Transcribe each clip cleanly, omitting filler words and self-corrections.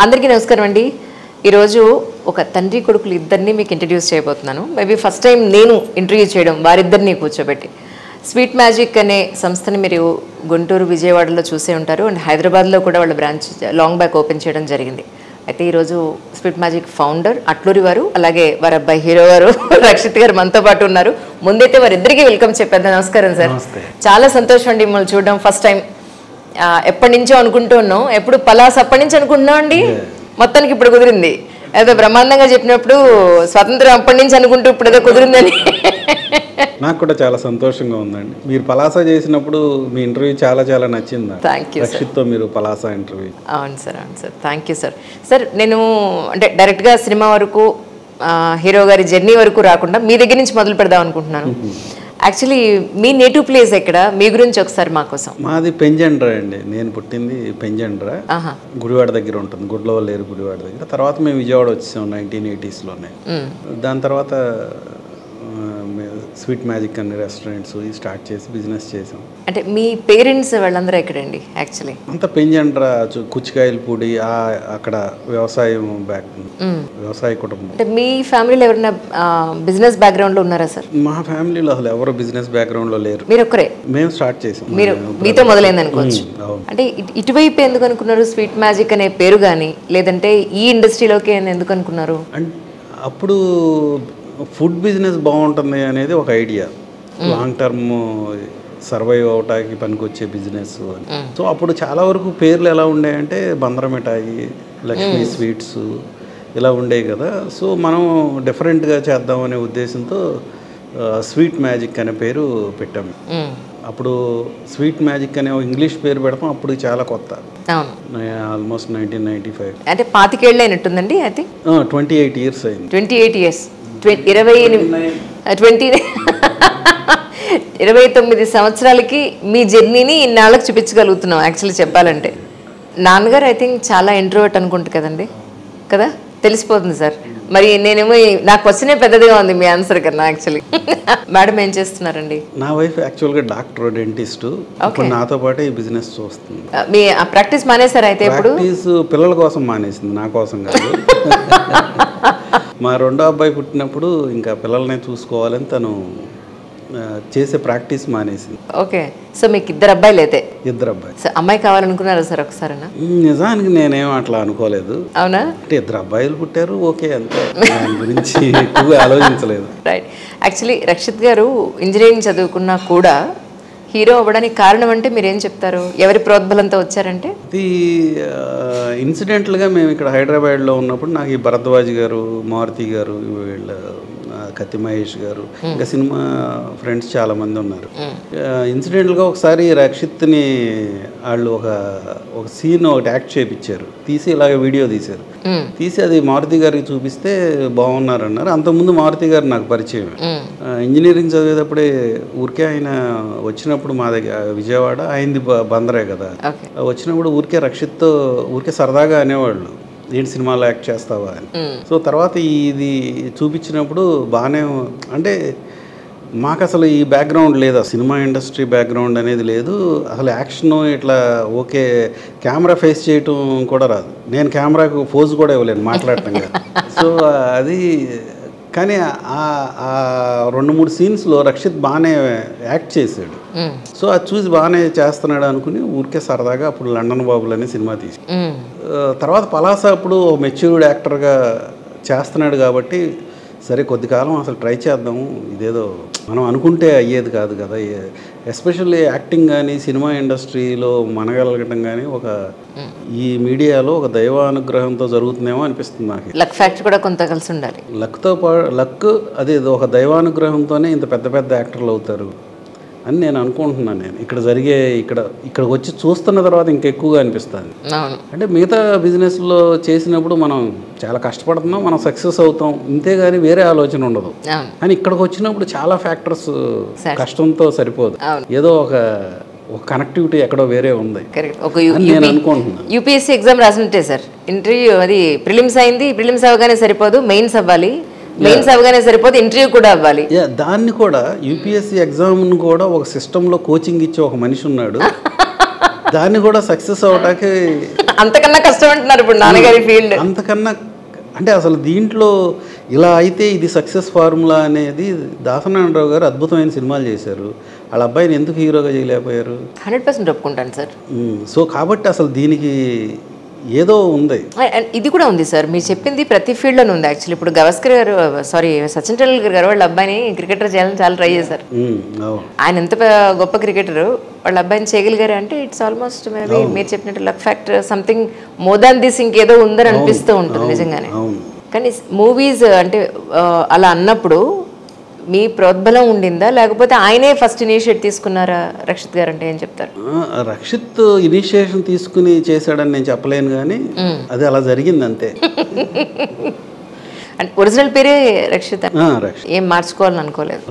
అందరికీ నమస్కారం అండి. ఈరోజు ఒక తండ్రి కొడుకులు ఇద్దరిని మీకు ఇంట్రడ్యూస్ చేయబోతున్నాను. మేబీ ఫస్ట్ టైం నేను ఇంటర్వ్యూ చేయడం వారిద్దరిని కూర్చోబెట్టి. స్వీట్ మ్యాజిక్ అనే సంస్థని మీరు గుంటూరు, విజయవాడలో చూసే ఉంటారు. అండ్ హైదరాబాద్లో కూడా వాళ్ళ బ్రాంచ్ లాంగ్ బ్యాక్ ఓపెన్ చేయడం జరిగింది. అయితే ఈరోజు స్వీట్ మ్యాజిక్ ఫౌండర్ అట్లూరి వారు, అలాగే వారి అబ్బాయి హీరో గారు రక్షిత్ గారు మనతో పాటు ఉన్నారు. ముందైతే వారిద్దరికీ వెల్కమ్ చెప్పేద్దాం. నమస్కారం సార్. చాలా సంతోషం అండి మిమ్మల్ని చూడడం ఫస్ట్ టైం. ఎప్పటి నుంచో అనుకుంటూ ఉన్నాం, ఎప్పుడు పలాస్ అప్పటి నుంచి అనుకుంటున్నాం అండి, మొత్తానికి ఇప్పుడు కుదిరింది. ఏదో బ్రహ్మాండంగా చెప్పినప్పుడు స్వతంత్రం అప్పటి నుంచి అనుకుంటూ ఇప్పుడు ఏదో కుదిరిందని నాకు కూడా చాలా సంతోషంగా ఉందండి. మీరు పలాసా చేసినప్పుడు మీ ఇంటర్వ్యూ చాలా చాలా నచ్చింది. Thank you. రక్షిత్తో మీరు పలాసా ఇంటర్వ్యూ. అవును సార్, అవును sir, thank you sir. Sir నేను అంటే డైరెక్ట్గా సినిమా వరకు, హీరో గారి జర్నీ వరకు రాకుండా మీ దగ్గర నుంచి మొదలు పెడదాం అనుకుంటున్నాను. యాక్చువల్లీ మీ నేటివ్ ప్లేస్ ఎక్కడ, మీ గురించి ఒకసారి మా కోసం. మాది పెంజండ్రా అండి. నేను పుట్టింది పెంజండ్రా, గుడివాడ దగ్గర ఉంటుంది, గుడ్లవల్లేరు గుడివాడ దగ్గర. తర్వాత మేము విజయవాడ వచ్చేసాం 1980s. దాని తర్వాత స్వీట్ మ్యాజిక్ అనే రెస్టారెంట్స్ స్టార్ట్ చేసి బిజినెస్ చేసాం. అంటే మీ పేరెంట్స్ వాళ్ళందరూ ఎక్కడండి? యాక్చువల్లీ అంత పెంజండ్రా, కుచ్చికాయల పూడి, అక్కడ వ్యవసాయం వ్యవసాయ కుటుంబం. అంటే మీ ఫ్యామిలీలో ఎవరైనా బిజినెస్ బ్యాక్గ్రౌండ్ లో ఉన్నారా సార్? మా ఫ్యామిలీలో అసలు ఎవరు బిజినెస్ బ్యాక్గ్రౌండ్ లో లేరు. మీరు ఒక్కరే? మేము స్టార్ట్ చేసాం. మీరు మీతో మొదలైంది అనుకోవచ్చు. అంటే ఇటువైపు ఎందుకు అనుకున్నారు స్వీట్ మ్యాజిక్ అనే పేరు కానీ, లేదంటే ఈ ఇండస్ట్రీలోకి ఎందుకు అనుకున్నారు? అప్పుడు ఫుడ్ బిజినెస్ బాగుంటుంది అనేది ఒక ఐడియా, లాంగ్ టర్మ్ సర్వైవ్ అవటానికి పనికొచ్చే బిజినెస్ అని. సో అప్పుడు చాలా వరకు పేర్లు ఎలా ఉండేయంటే బందర మిఠాయి, లక్ష్మీ స్వీట్స్ ఇలా ఉండేవి కదా. సో మనం డిఫరెంట్గా చేద్దామనే ఉద్దేశంతో స్వీట్ మ్యాజిక్ అనే పేరు పెట్టాము. అప్పుడు స్వీట్ మ్యాజిక్ అనే ఇంగ్లీష్ పేరు పెడతాం, అప్పుడు చాలా కొత్త. ఆల్మోస్ట్ 1995. అంటే 25 ఏళ్ళు అయినట్టుందండి. అది 28 years అయింది. 28 years, 29 సంవత్సరాలకి మీ జర్నీని ఇన్నాళ్ళకి చూపించగలుగుతున్నాం. యాక్చువల్లీ చెప్పాలంటే నాన్నగారు ఐ థింక్ చాలా ఇంట్రోవర్ట్ అనుకుంటు కదండి, కదా? తెలిసిపోతుంది సార్. మరి నేనేమో నాకు క్వశ్చనే పెద్దదిగా ఉంది మీ ఆన్సర్ కన్నా. యాక్చువల్లీ మేడం ఏం చేస్తున్నారండి? నా వైఫ్ యాక్చువల్గా డాక్టర్, డెంటిస్ట్. ఇప్పుడు నాతో పాటు ఈ బిజినెస్ చూస్తుంది. మీ ప్రాక్టీస్ మానేశారు అయితే? ఇప్పుడు పిల్లల కోసం మానేసింది, నా కోసం కాదు. మా రెండో అబ్బాయి పుట్టినప్పుడు ఇంకా పిల్లల్ని చూసుకోవాలని తను చేసే ప్రాక్టీస్ మానేసింది. ఓకే. సో మీకు 2 అబ్బాయిలు అయితే? 2 అబ్బాయి. అమ్మాయి కావాలనుకున్నారా సార్ ఒకసారి? నిజానికి నేనేం అట్లా అనుకోలేదు. అవునా? అంటే 2 అబ్బాయిలు పుట్టారు, ఓకే, అంతే. దాని గురించి ఎక్కువగా ఆలోచించలేదు. రైట్. యాక్చువల్లీ రక్షిత్ గారు ఇంజనీరింగ్ చదువుకున్నా కూడా హీరో అవ్వడానికి కారణం అంటే మీరేం చెప్తారు? ఎవరి ప్రోద్బలంతో వచ్చారంటే? ఇది ఇన్సిడెంట్లుగా మేము ఇక్కడ హైదరాబాద్లో ఉన్నప్పుడు నాకు ఈ భరద్వాజ్ గారు, మారుతి గారు, వీళ్ళ కత్తి మహేష్ గారు, ఇంకా సినిమా ఫ్రెండ్స్ చాలా మంది ఉన్నారు. ఇన్సిడెంట్గా ఒకసారి రక్షిత్ని వాళ్ళు ఒక సీన్ ఒకటి యాక్ట్ చేయించారు, తీసి ఇలాగ వీడియో తీశారు. తీసి అది మారుతి గారికి చూపిస్తే బాగున్నారన్నారు. అంతకుముందు మారుతి గారు నాకు పరిచయం. ఇంజనీరింగ్ చదివేటప్పుడే ఊరికే ఆయన వచ్చినప్పుడు మా దగ్గర విజయవాడ, ఆయనది బందరే కదా, వచ్చినప్పుడు ఊరికే రక్షిత్తో ఊరికే సరదాగా అనేవాళ్ళు, ఏంటి సినిమాలో యాక్ట్ చేస్తావా అని. సో తర్వాత ఇది చూపించినప్పుడు బాగానే, అంటే మాకు అసలు ఈ బ్యాక్గ్రౌండ్ లేదు, సినిమా ఇండస్ట్రీ బ్యాక్గ్రౌండ్ అనేది లేదు అసలు. యాక్షన్ ఇట్లా ఓకే, కెమెరా ఫేస్ చేయటం కూడా రాదు. నేను కెమెరాకు పోజ్ కూడా ఇవ్వలేను మాట్లాడటంగా. సో అది కానీ ఆ 2-3 సీన్స్లో రక్షిత్ బాగానే యాక్ట్ చేశాడు. సో అది చూసి బాగానే చేస్తున్నాడు అనుకుని ఊరికే సరదాగా అప్పుడు లండన్ బాబులు అనే సినిమా తీసి, తర్వాత పలాసా అప్పుడు మెచ్యూర్డ్ యాక్టర్గా చేస్తున్నాడు కాబట్టి సరే కొద్ది కాలం అసలు ట్రై చేద్దాము, ఇదేదో మనం అనుకుంటే అయ్యేది కాదు కదా. ఎస్పెషల్లీ యాక్టింగ్ కానీ సినిమా ఇండస్ట్రీలో మనగలగటం కానీ ఒక ఈ మీడియాలో ఒక దైవానుగ్రహంతో జరుగుతుందేమో అనిపిస్తుంది నాకు. లక్ ఫ్యాక్టర్ కూడా కొంత కలిసి ఉండాలి. లక్ అదే ఒక దైవానుగ్రహంతోనే ఇంత పెద్ద పెద్ద యాక్టర్లు అవుతారు అని నేను అనుకుంటున్నాను. నేను ఇక్కడికి వచ్చి చూస్తున్న తర్వాత ఇంకెక్కువగా అనిపిస్తుంది. అంటే మిగతా బిజినెస్లో చేసినప్పుడు మనం చాలా కష్టపడుతున్నాం, మనం సక్సెస్ అవుతాం, ఇంతేగాని వేరే ఆలోచన ఉండదు. కానీ ఇక్కడికి వచ్చినప్పుడు చాలా ఫ్యాక్టర్స్ కష్టంతో సరిపోదు, ఏదో ఒక కనెక్టివిటీ ఎక్కడో వేరే ఉంది నేను అనుకుంటున్నాను. యూపీఎస్సీ ఎగ్జామ్ రాసినట్టే సార్. ఇంటర్వ్యూ అది ప్రిలిమ్స్ అయింది, ప్రిలిమ్స్ అవ్వగానే సరిపోదు, మెయిన్స్ అవ్వాలి, మెయిన్స్ అవగానే సరిపోతే ఇంటర్వ్యూ కూడా అవ్వాలి. దాన్ని కూడా యూపీఎస్సీ ఎగ్జామ్ను కూడా ఒక సిస్టంలో కోచింగ్ ఇచ్చే ఒక మనిషి ఉన్నాడు. దాన్ని కూడా సక్సెస్ అవటానికి అంతకన్నా కష్టం అంటున్నారు ఇప్పుడు నాన్నగారి ఫీల్డ్. అంతకన్నా అంటే అసలు దీంట్లో ఇలా అయితే ఇది సక్సెస్ ఫార్ములా అనేది దాసనారాయణరావు గారు అద్భుతమైన సినిమాలు చేశారు. వాళ్ళ అబ్బాయిని ఎందుకు హీరోగా చేయలేకపోయారు? 100% ఒప్పుకుంటాను సార్. సో కాబట్టి అసలు దీనికి ఏదో ఉంది. ఇది కూడా ఉంది సార్, మీరు చెప్పింది ప్రతి ఫీల్డ్లోనే ఉంది యాక్చువల్లీ. ఇప్పుడు గవాస్కర్ గారు, సారీ సచిన్ టెండూల్కర్ గారు వాళ్ళ అబ్బాయిని క్రికెటర్ చేయాలని చాలా ట్రై చేశారు. ఆయన ఎంత గొప్ప క్రికెటర్, వాళ్ళ అబ్బాయిని చేయగలిగారు అంటే ఇట్స్ ఆల్మోస్ట్ మేబీ మీరు చెప్పినట్టు luck factor, something more than this ఇంకేదో ఉందని అనిపిస్తూ ఉంటుంది నిజంగానే. కానీ మూవీస్ అంటే అలా అన్నప్పుడు మీ ప్రోద్బలం ఉండిందా, లేకపోతే ఆయనే ఫస్ట్ ఇనిషియేట్ తీసుకున్నారా? రక్షిత్ గారు అంటే ఏం చెప్తారు? రక్షిత్ ఇనిషియేషన్ తీసుకుని చేశాడని నేను చెప్పలేను, కానీ అది అలా జరిగింది అంతే. ఒరిజినల్ పేరే రక్షిత్, ఏం మార్చుకోవాలని అనుకోలేదు.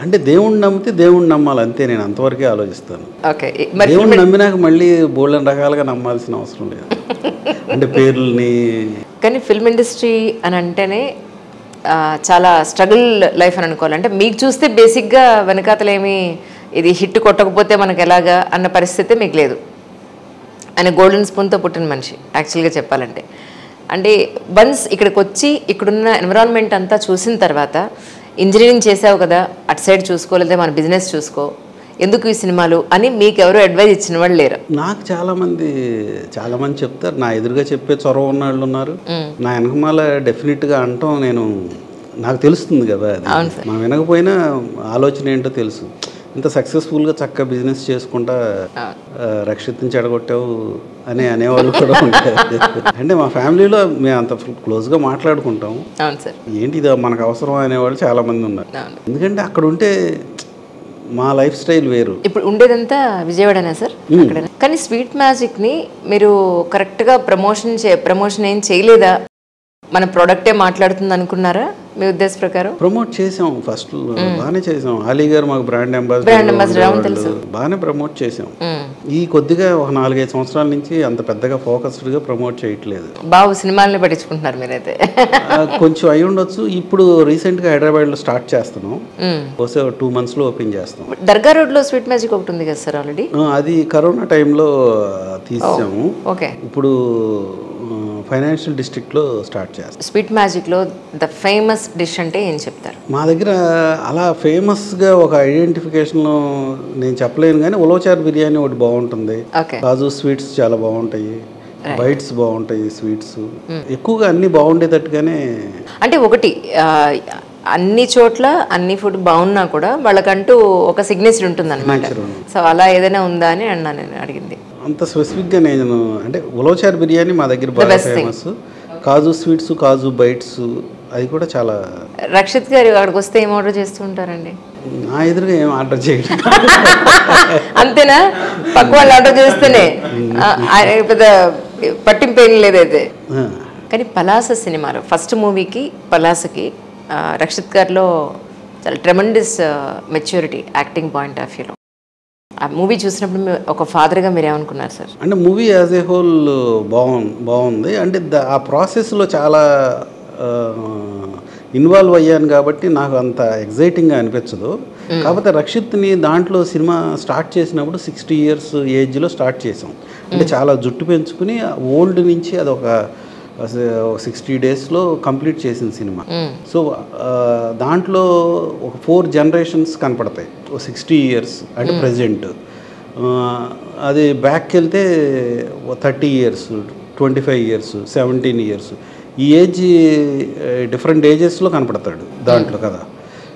అంటే దేవుణ్ణి నమ్మితే దేవుణ్ణి నమ్మాలి అంతే, నేను అంతవరకే ఆలోచిస్తాను. ఓకే, దేవుణ్ణి నమ్మినాక మళ్ళీ బోల్డెన్ రకాలుగా నమ్మాల్సిన అవసరం లేదు. అంటే పేర్లని. కానీ ఫిల్మ్ ఇండస్ట్రీ అని అంటేనే చాలా స్ట్రగుల్ లైఫ్ అని అనుకోవాలి. అంటే మీకు చూస్తే బేసిక్గా వెనకాతలేమి ఇది హిట్ కొట్టకపోతే మనకు ఎలాగా అన్న పరిస్థితి మీకు లేదు. ఆయన గోల్డెన్ స్పూన్తో పుట్టిన మనిషి యాక్చువల్గా చెప్పాలంటే. అంటే వన్స్ ఇక్కడికి వచ్చి ఇక్కడున్న ఎన్విరాన్మెంట్ అంతా చూసిన తర్వాత ఇంజనీరింగ్ చేసావు కదా, అటు సైడ్ చూసుకోలేదే మన బిజినెస్ చూసుకో, ఎందుకు ఈ సినిమాలు అని మీకు ఎవరు అడ్వైజ్ ఇచ్చిన వాళ్ళు లేరు? నాకు చాలామంది చెప్తారు, నా ఎదురుగా చెప్పే చొరవ ఉన్న వాళ్ళు ఉన్నారు. నా వెనకమాల డెఫినెట్గా అంటాం, నాకు తెలుస్తుంది కదా, అది మనం వినకపోయినా ఆలోచన ఏంటో తెలుసు. ఇంత సక్సెస్ఫుల్గా చక్కగా బిజినెస్ చేసుకుంటా రక్షిత్ని చెడగొట్టావు అని అనేవాళ్ళు కూడా ఉంటారు. అంటే మా ఫ్యామిలీలో మేము అంత క్లోజ్గా మాట్లాడుకుంటాం, ఏంటి ఇది మనకు అవసరం అనేవాళ్ళు చాలామంది ఉన్నారు. ఎందుకంటే అక్కడ ఉంటే మా లైఫ్ స్టైల్ వేరు. ఇప్పుడు ఉండేదంతా విజయవాడనా సార్? కానీ స్వీట్ మ్యాజిక్ని మీరు కరెక్ట్గా ప్రమోషన్ ఏం చేయలేదా? మన ప్రోడక్టే మాట్లాడుతుంది అనుకున్నారా మీ ఉద్దేశ ప్రకారం? ప్రమోట్ చేసాం, ఫస్ట్ బాగానే చేసాం. అలీ గారు మాకు బ్రాండ్ అంబాసిడర్, బాగానే ప్రమోట్ చేసాం. ఈ కొద్దిగా ఒక 4-5 సంవత్సరాల నుంచి అంత పెద్దగా ఫోకస్డ్గా ప్రమోట్ చేయట్లేదు. బాబు సినిమాలని పట్టించుకుంటున్నారు మీరైతే. కొంచెం అయి ఉండొచ్చు. ఇప్పుడు రీసెంట్గా హైదరాబాద్లో స్టార్ట్ చేస్తున్నాం, వస్తే 2 monthsలో ఓపెన్ చేస్తాం. దర్గా రోడ్లో స్వీట్ మ్యాజిక్ ఒకటి ఉంది కదా సార్ ఆల్రెడీ? అది కరోనా టైంలో తీసాము. ఓకే, ఇప్పుడు ఫైనాన్షియల్ డిస్ట్రిక్ట్లో స్టార్ట్ చేస్తాం. స్వీట్ మ్యాజిక్లో ద ఫేమస్ డిష్ అంటే ఏం చెప్తారు? మా దగ్గర అలా ఫేమస్గా ఒక ఐడెంటిఫికేషన్లో నేను చెప్పలేను, కానీ ఉలవచారు బిర్యానీ ఒకటి బాగుంటుంది, కాజు స్వీట్స్ చాలా బాగుంటాయి, బైట్స్ బాగుంటాయి, స్వీట్స్ ఎక్కువగా అన్నీ బాగుండేటట్టుగానే. అంటే ఒకటి అన్ని చోట్ల అన్ని ఫుడ్ బాగున్నా కూడా వాళ్ళకంటూ ఒక సిగ్నేచర్ ఉంటుంది అన్నమాట. సో అలా ఏదైనా ఉందా అని అన్నా నేను అడిగింది. అంత స్పెసిఫిక్గా నేను అంటే ఉలవచారు బిర్యానీ మా దగ్గర బాగా ఫేమస్, కాజు స్వీట్స్, కాజు బైట్స్ అది కూడా చాలా. రక్షిత్ గారు అక్కడికి వస్తే ఏం ఆర్డర్ చేస్తూ ఉంటారండి? నా ఎదురుగా ఏం ఆర్డర్ చేయడం అంతేనా? పక్క వాళ్ళు ఆర్డర్ చేస్తేనే పెద్ద పట్టింపు ఏం లేదైతే. కానీ పలాస సినిమాలో ఫస్ట్ మూవీకి పలాసకి రక్షిత్ గారిలో చాలా tremendous maturity acting point of వ్యూలో. ఆ మూవీ చూసినప్పుడు ఒక ఫాదర్గా మీరు ఏమనుకున్నారు సార్? అంటే మూవీ యాజ్ ఏ హోల్ బాగుంది. అంటే ఆ ప్రాసెస్లో చాలా ఇన్వాల్వ్ అయ్యాను కాబట్టి నాకు అంత ఎగ్జైటింగ్గా అనిపించదు. కాకపోతే రక్షిత్ని దాంట్లో సినిమా స్టార్ట్ చేసినప్పుడు 60 years ఏజ్లో స్టార్ట్ చేసాం. అంటే చాలా జుట్టు పెంచుకుని ఓల్డ్ నుంచి అదొక 60 daysలో కంప్లీట్ చేసిన సినిమా. సో దాంట్లో ఒక 4 generations కనపడతాయి, 60 years అంటే ప్రజెంట్. అది బ్యాక్కి వెళ్తే 30 years, 25 years, 17 years, ఈ ఏజ్ డిఫరెంట్ ఏజెస్లో కనపడతాడు దాంట్లో కదా.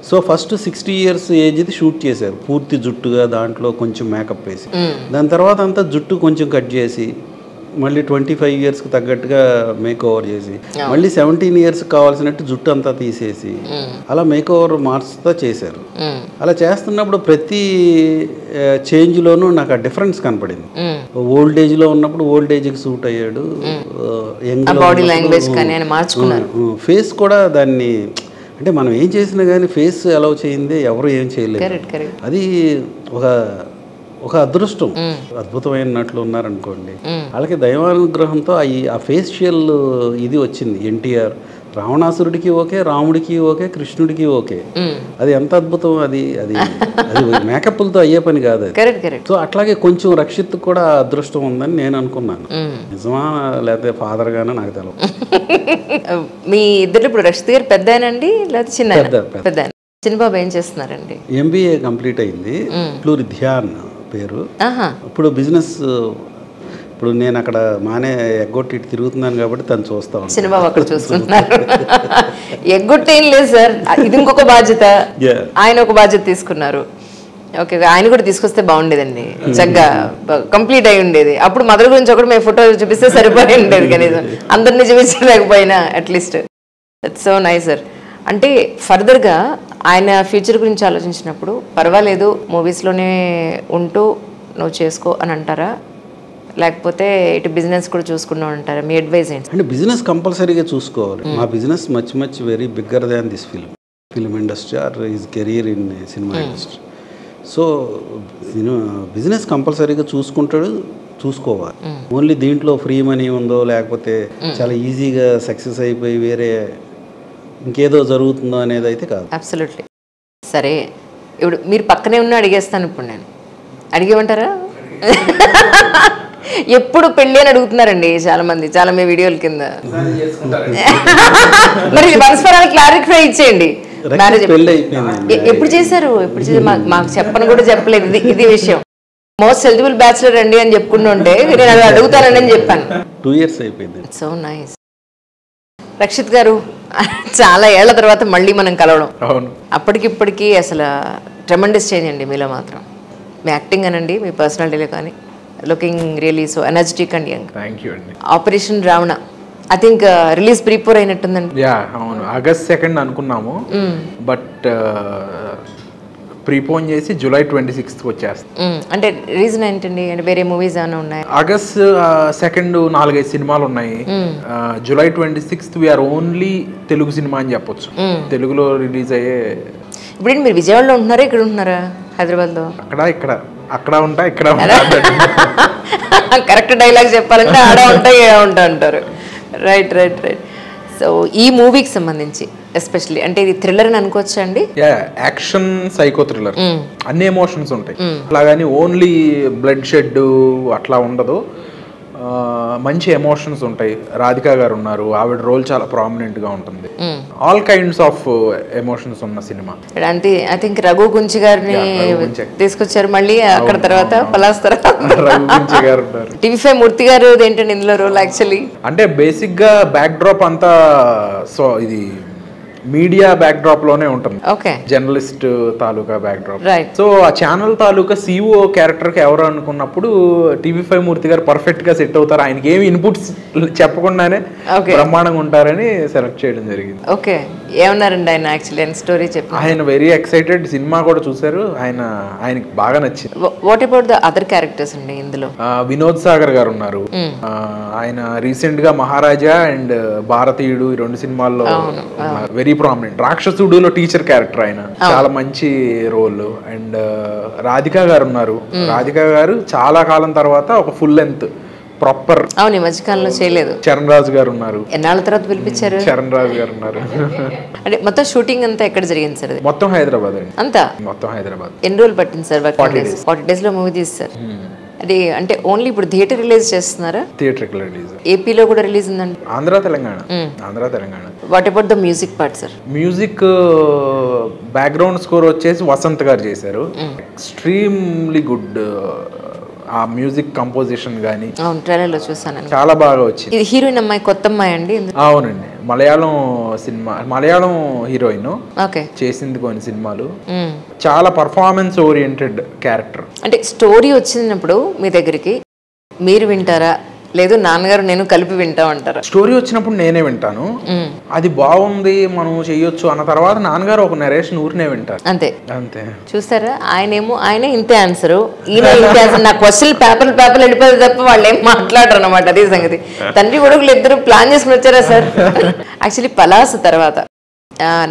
సో ఫస్ట్ 60 years ఏజ్ది షూట్ చేశారు పూర్తి జుట్టుగా, దాంట్లో కొంచెం మేకప్ వేసి. దాని తర్వాత అంతా జుట్టు కొంచెం కట్ చేసి మళ్ళీ 25 yearsకి తగ్గట్టుగా మేక్ ఓవర్ చేసి మళ్ళీ 17 yearsకి కావాల్సినట్టు జుట్టు అంతా తీసేసి అలా మేక్ ఓవర్ మార్చుతా చేశారు. అలా చేస్తున్నప్పుడు ప్రతి చేంజ్లోనూ నాకు ఆ డిఫరెన్స్ కనపడింది. ఓల్డ్ ఏజ్లో ఉన్నప్పుడు ఓల్డ్ ఏజ్కి సూట్ అయ్యాడు, ఫేస్ కూడా దాన్ని. అంటే మనం ఏం చేసినా కానీ ఫేస్ అలౌ చేయిందే ఎవరు ఏం చేయలేదు. అది ఒక అదృష్టం. అద్భుతమైన నటులు ఉన్నారనుకోండి, వాళ్ళకి దైవానుగ్రహంతో ఆ ఫేషియల్ ఇది వచ్చింది. ఎన్టీఆర్ రావణాసురుడికి ఓకే, రాముడికి ఓకే, కృష్ణుడికి ఓకే. అది ఎంత అద్భుతం. అది అది అది మేకప్లతో అయ్యే పని కాదు అది. సో అట్లాగే కొంచెం రక్షిత్ కూడా అదృష్టం ఉందని నేను అనుకున్నాను. నిజమా లేకపోతే ఫాదర్ గానే నాకు తెలియదు. మీ ఇద్దరు ఇప్పుడు రక్షిత్ గారు పెద్దనండి లేకపోతే చిన్న? పెద్ద. చిన్నబాబు ఏం చేస్తున్నారండి? MBA కంప్లీట్ అయింది. ప్లూరి ధ్యాన్ పేరు. ఇప్పుడు బిజినెస్, ఇప్పుడు నేను అక్కడ మానే ఎగ్గొట్టి తిరుగుతున్నాను కాబట్టి తను చూస్తా ఉంటాను. చిన్నబాబు అక్కడ చూస్తున్నారు. ఎగ్గొట్టేం లేదు సార్, ఇది ఇంకొక బాధ్యత. ఆయన ఒక బాధ్యత తీసుకున్నారు. ఓకే, ఆయన కూడా తీసుకొస్తే బాగుండేదండి, చక్కగా కంప్లీట్ అయి ఉండేది. అప్పుడు మదర్ గురించి ఒకటి మేము ఫోటో చూపిస్తే సరిపోయి ఉండేది, కనీసం అందరినీ చూపించలేకపోయినా at least. That's so nice sir. అంటే ఫర్దర్గా ఆయన ఫ్యూచర్ గురించి ఆలోచించినప్పుడు పర్వాలేదు మూవీస్లోనే ఉంటూ నువ్వు చేసుకో అని అంటారా, లేకపోతే ఇటు బిజినెస్ కూడా చూసుకున్నావు అంటారా? మీ అడ్వైజ్ ఏంటి? అంటే బిజినెస్ కంపల్సరీగా చూసుకోవాలి. మా business much very bigger than this film industry or his career in cinema industry. So business కంపల్సరీగా చూసుకోవాలి. ఓన్లీ దీంట్లో ఫ్రీ మనీ ఉందో లేకపోతే చాలా ఈజీగా సక్సెస్ అయిపోయి వేరే ఇంకేదో జరుగుతుందో అనేది అయితే కాదు. అబ్సల్యూట్లీ. సరే, ఇప్పుడు మీరు పక్కనే ఉన్న అడిగేస్తాను. ఇప్పుడు నేను అడిగేమంటారా? ఎప్పుడు పెళ్ళి అని అడుగుతున్నారండి చాలా మంది, చాలా మీ వీడియోల కింద. మరి పరస్పరాలు క్లారిఫై ఇచ్చేయండి. మ్యారేజ్ ఎప్పుడు చేశారు? మాకు చెప్పని కూడా చెప్పలేదు. ఇది విషయం. మోస్ట్ ఎలిజిబుల్ బ్యాచులర్ అండి అని చెప్పుకుంటుంటే నేను అది అడుగుతానని అని చెప్పాను. 2 years అయిపోయింది. So nice. రక్షిత్ గారు, చాలా ఏళ్ల తర్వాత మళ్ళీ మనం కలవడం. అప్పటికిప్పటికీ అసలు ట్రెమెండస్ చేంజ్ అండి మీలో మాత్రం. మీ యాక్టింగ్ అనండి, మీ పర్సనాలిటీలో కానీ looking really so energetic and young. Thank you అండి. Operation Raavan I think release ప్రీపోర్ అయినట్టుందండి. యా అవును, August 2nd అనుకున్నాము, బట్ ప్రీపోన్ చేసి July 26th వచ్చేస్తాం. అంటే రీజన్ ఏంటండి? అంటే వేరే మూవీస్ ఏమైనా ఉన్నాయి? August 2nd 4-5 సినిమాలు ఉన్నాయి. July 26th we are only Telugu cinema అని చెప్పొచ్చు. తెలుగులో రిలీజ్ అయ్యే. ఇప్పుడు మీరు విజయవాడలో ఉంటున్నారా, ఇక్కడ ఉంటున్నారా? హైదరాబాద్లో? అక్కడ ఉంటా, ఇక్కడ కరెక్ట్ డైలాగ్ చెప్పాలంటే ఆడ ఉంటా ఏడా ఉంటా అంటారు. రైట్. సో ఈ మూవీకి సంబంధించి ఎస్పెషల్లీ అంటే ఇది థ్రిల్లర్ అని అనుకోవచ్చా అండి? యాక్షన్ సైకో థ్రిల్లర్, అన్ని ఎమోషన్స్ ఉంటాయి. అలాగని ఓన్లీ బ్లడ్ షెడ్ అట్లా ఉండదు, మంచి ఎమోషన్స్ ఉంటాయి. రాధికా గారు ఉన్నారు, ఆవిడ రోల్ చాలా ప్రామినెంట్ గా ఉంటుంది. ఆల్ కైండ్స్ ఆఫ్ ఎమోషన్స్ ఉన్న సినిమా. అంటే ఐ థింక్ రఘు గుంచి గారిని తీసుకొచ్చారు మళ్ళీ అక్కడ, తర్వాత పలాస్తరా రఘు గుంచి గారు ఉన్నారు. TV5 మూర్తి గారు ఏంటండి ఇందులో రోల్? యాక్చువల్లీ అంటే బేసిక్ గా బ్యాక్ డ్రాప్ అంతా సో ఇది మీడియా బ్యాక్ డ్రాప్ లోనే ఉంటుంది. జర్నలిస్ట్ తాలూకా బ్యాక్ డ్రాప్. సో ఆ ఛానల్ తాలూకా CEO క్యారెక్టర్ కి ఎవరు అనుకున్నప్పుడు TV5 మూర్తి గారు పర్ఫెక్ట్ గా సెట్ అవుతారు, ఆయనకి ఏమి ఇన్పుట్స్ చెప్పకుండానే బ్రహ్మాండంగా ఉంటారని సెలెక్ట్ చేయడం జరిగింది. ఓకే, ఏమన్నారండి ఆయన? యాక్చువల్లీ స్టోరీ చెప్పి ఆయన వెరీ ఎక్సైటెడ్. సినిమా కూడా చూసారు, ఆయనకి బాగా నచ్చింది. What about the other characters అండి ఇందులో? వినోద్ సాగర్ గారు ఉన్నారు. ఆయన రీసెంట్ గా మహారాజా అండ్ భారతీయుడు ఈ 2 సినిమాల్లో వెరీ ప్రామినెంట్. రాక్షసుడులో టీచర్ క్యారెక్టర్, ఆయన చాలా మంచి రోల్. అండ్ రాధికా గారు ఉన్నారు. రాధికా గారు చాలా కాలం తర్వాత ఒక ఫుల్ లెంత్ ప్రాపర్. అవును, ఈ మధ్యకాలంలో చేయలేదు. చరణ్ రాజు గారు ఉన్నారు. ఎన్నాళ్ళ తర్వాత పిలిపించారు? చరణ్ రాజు గారు ఉన్నారు. అంటే మొత్తం షూటింగ్ అంతా ఎక్కడ జరిగింది సార్? మొత్తం హైదరాబాద్ అండి. అంతా మొత్తం హైదరాబాద్. ఎన్ని రోజులు పట్టింది సార్? 40 days లో మూవీ తీస్తారు. అది అంటే ఓన్లీ ఇప్పుడు థియేటర్ రిలీజ్ చేస్తున్నారా? Theatre release. ఏపీలో కూడా రిలీజ్ ఉందండి? Andhra Telangana. What about the music part sir? Music background score వచ్చేసి వసంత్ గారు చేశారు. Extremely good. ఆ మ్యూజిక్ కంపోజిషన్ గానీ ట్రైలర్ లో చూసాను, చాలా బాగా వచ్చింది. ఇది హీరోయిన్ అమ్మాయి, కొత్త అమ్మాయి అండి? అవునండి, మలయాళం సినిమా, మలయాళం హీరోయిన్. చేసింది కొన్ని సినిమాలు. చాలా పర్ఫార్మెన్స్ ఓరియంటెడ్ క్యారెక్టర్. అంటే స్టోరీ వచ్చినప్పుడు మీ దగ్గరికి మీరు వింటారా, లేదు నాన్నగారు నేను కలిపి వింటా అంటారా? స్టోరీ వచ్చినప్పుడు నేనే వింటాను, అది బాగుంది మనం చెయ్యొచ్చు అన్న తర్వాత నాన్నగారు ఒక నరేషన్ ఊరినే వింటారు. అంతే. చూసారా, ఆయనే ఇంతే ఆన్సర్, ఈయన ఇంతే ఆన్సర్. నా క్వశ్చన్ పేపర్లు వెళ్ళిపోతే తప్ప వాళ్ళు ఏం మాట్లాడరు అనమాట. అదే సంగతి. తండ్రి కొడుకులు ఇద్దరు ప్లాన్ చేసుకుని వచ్చారా సార్? యాక్చువల్లీ పలాస్ తర్వాత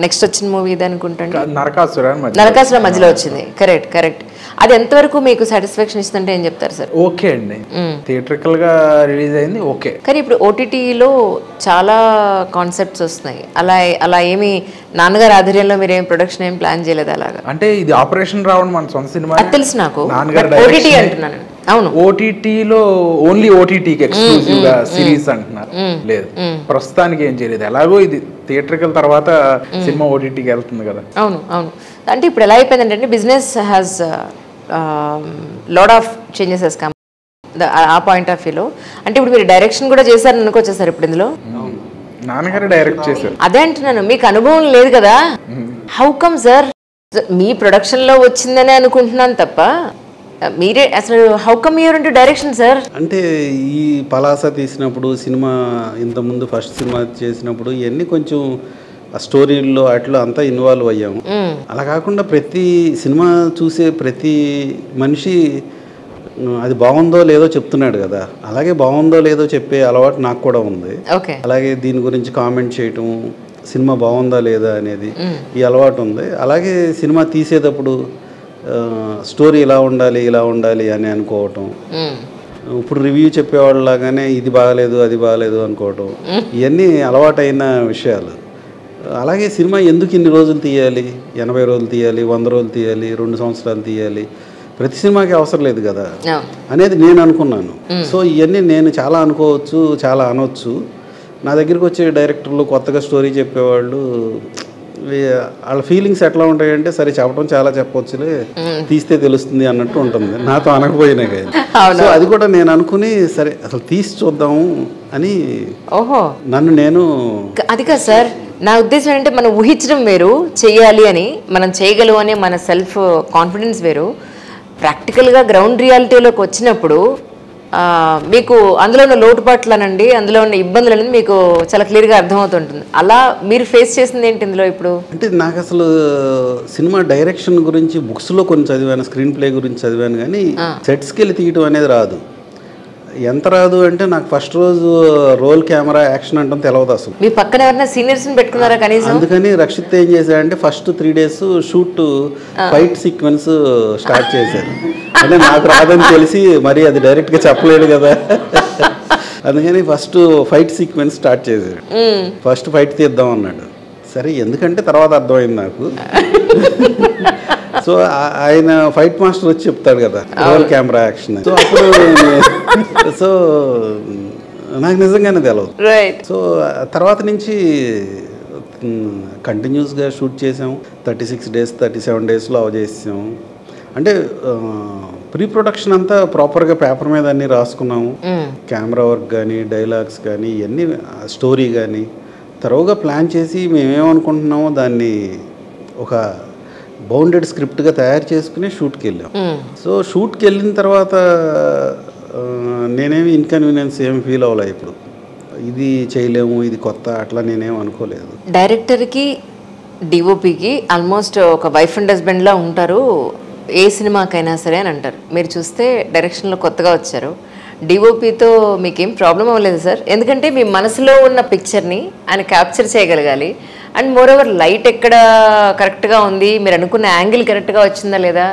నెక్స్ట్ వచ్చిన మూవీ ఇది అనుకుంటాను, నరకాసుర మధ్యలో వచ్చింది. కరెక్ట్. అది ఎంతవరకు మీకు సాటిస్ఫాక్షన్ ఇస్తుందంటే ఏం చెప్తారు సార్? ఓకే అండి, థియేట్రికల్ గా రిలీజ్ అయింది ఓకే. కానీ ఇప్పుడు ఓటీటీలో చాలా కాన్సెప్ట్స్ వస్తున్నాయి, అలా ఏమి నాన్నగారి ఆధ్వర్యంలో మీరు ఏం ప్రొడక్షన్ ఏం ప్లాన్ చేయలేదు అలాగా? అంటే ఇది ఆపరేషన్ రావణ మన సొంత సినిమా అది తెలుసు నాకు, నాన్నగారు ఓటీటీ అంటున్నాను. అవును, ఓటీటీలో ఓన్లీ ఓటీటీకి ఎక్స్క్లూజివ్ గా సిరీస్ అంటున్నారు. లేదు, ప్రస్తుతానికి ఏం చేయలేదు. ఎలాగో ఇది థియేట్రికల్ తర్వాత సినిమా ఓటీటీకి వెళ్తుంది కదా. అవును అవును. అంటే ఇప్పుడు ఎలా అయిపోయిందంటే business has lot of changes has come a point of వ్యూలో. అంటే ఇప్పుడు మీరు డైరెక్షన్ కూడా చేశారని అనుకోవచ్చా సార్ ఇప్పుడు ఇందులో? నాన్నగారు డైరెక్ట్ చేశారు. అదే అంటున్నాను, మీకు అనుభవం లేదు కదా. How come sir? మీ ప్రొడక్షన్ లో వచ్చిందని అనుకుంటున్నాను తప్ప మీరే అసలు how come you're into direction sir? అంటే ఈ పలాస తీసినప్పుడు సినిమా ఇంతకుముందు ఫస్ట్ సినిమా చేసినప్పుడు ఇవన్నీ కొంచెం ఆ స్టోరీల్లో అట్లా అంతా ఇన్వాల్వ్ అయ్యాము. అలా కాకుండా ప్రతి సినిమా చూసే ప్రతి మనిషి అది బాగుందో లేదో చెప్తున్నాడు కదా, అలాగే బాగుందో లేదో చెప్పే అలవాటు నాకు కూడా ఉంది. అలాగే దీని గురించి కామెంట్ చేయటం, సినిమా బాగుందా లేదా అనేది ఈ అలవాటు ఉంది. అలాగే సినిమా తీసేటప్పుడు స్టోరీ ఇలా ఉండాలి అని అనుకోవటం, ఇప్పుడు రివ్యూ చెప్పేవాళ్ళలాగానే ఇది బాగలేదు అది బాగలేదు అనుకోవటం, ఇవన్నీ అలవాటైన విషయాలు. అలాగే సినిమా ఎందుకు ఇన్ని రోజులు తీయాలి, 80 రోజులు తీయాలి, 100 రోజులు తీయాలి, 2 సంవత్సరాలు తీయాలి, ప్రతి సినిమాకి అవసరం లేదు కదా అనేది నేను అనుకున్నాను. సో ఇవన్నీ నేను చాలా అనుకోవచ్చు, చాలా అనొచ్చు. నా దగ్గరికి వచ్చే డైరెక్టర్లు కొత్తగా స్టోరీ చెప్పేవాళ్ళు వాళ్ళ ఫీలింగ్స్ ఎట్లా ఉంటాయంటే సరే చెప్పడం చాలా చెప్పవచ్చులే, తీస్తే తెలుస్తుంది అన్నట్టు ఉంటుంది నాతో అనకపోయినా కానీ. సో అది కూడా నేను అనుకుని సరే అసలు తీసి చూద్దాము అని నన్ను నేను. అది కాదు సార్, నా ఉద్దేశం ఏంటంటే మనం ఊహించడం వేరు, చెయ్యాలి అని మనం చేయగలం అనే మన సెల్ఫ్ కాన్ఫిడెన్స్ వేరు. ప్రాక్టికల్గా గ్రౌండ్ రియాలిటీలోకి వచ్చినప్పుడు మీకు అందులో ఉన్న లోటుపాట్లనండి, అందులో ఉన్న ఇబ్బందులు అనేది మీకు చాలా క్లియర్గా అర్థమవుతుంటుంది. అలా మీరు ఫేస్ చేసింది ఏంటి ఇందులో ఇప్పుడు? అంటే నాకు అసలు సినిమా డైరెక్షన్ గురించి బుక్స్లో కొన్ని చదివాను, స్క్రీన్ ప్లే గురించి చదివాను, కానీ సెట్స్కి వెళ్ళి తీయటం అనేది రాదు. ఎంత రాదు అంటే నాకు ఫస్ట్ రోజు రోల్ కెమెరా యాక్షన్ అంటే తెలియదు అసలు. మీ పక్కన ఎవరైనా సీనియర్స్ని పెట్టుకున్నారా కనీసం? అందుకని రక్షిత్ ఏం చేశాడంటే first 3 days shoot fight sequence start చేశారు. అంటే నాకు రాదని తెలిసి మరి అది డైరెక్ట్గా చెప్పలేడు కదా, అందుకని ఫస్ట్ ఫైట్ సీక్వెన్స్ స్టార్ట్ చేశాడు. ఫస్ట్ ఫైట్ తీద్దాం అన్నాడు. సరే ఎందుకంటే తర్వాత అర్థమైంది నాకు. సో ఆయన ఫైట్ మాస్టర్ వచ్చి చెప్తాడు కదా రోల్ కెమెరా యాక్షన్. సో అప్పుడు సో నాకు నిజంగానే తెలియదు. సో తర్వాత నుంచి కంటిన్యూస్గా షూట్ చేసాము. 36 days 37 daysలో అవజేసాము. అంటే ప్రీ ప్రొడక్షన్ అంతా ప్రాపర్గా పేపర్ మీద అన్నీ రాసుకున్నాము. కెమెరా వర్క్ కానీ, డైలాగ్స్ కానీ, ఇవన్నీ స్టోరీ కానీ తరువుగా ప్లాన్ చేసి మేమేమనుకుంటున్నామో దాన్ని ఒక బౌండెడ్ స్క్రిప్ట్గా తయారు చేసుకుని షూట్కి వెళ్ళాం. సో షూట్కి వెళ్ళిన తర్వాత నేనేమి ఇన్కన్వీనియన్స్ ఏమి ఫీల్ అవ్వలే. ఇప్పుడు ఇది చేయలేము, ఇది కొత్త, అట్లా నేనేం అనుకోలేదు. డైరెక్టర్కి డిఓపికి ఆల్మోస్ట్ ఒక వైఫ్ అండ్ హస్బెండ్లా ఉంటారు ఏ సినిమాకైనా సరే అని అంటారు. మీరు చూస్తే డైరెక్షన్లో కొత్తగా వచ్చారు, డిఓపితో మీకేం ప్రాబ్లం అవ్వలేదు సార్? ఎందుకంటే మీ మనసులో ఉన్న పిక్చర్ని ఆయన క్యాప్చర్ చేయగలగాలి. అండ్ మోర్ ఓవర్ లైట్ ఎక్కడ కరెక్ట్గా ఉంది, మీరు అనుకున్న యాంగిల్ కరెక్ట్గా వచ్చిందా లేదా,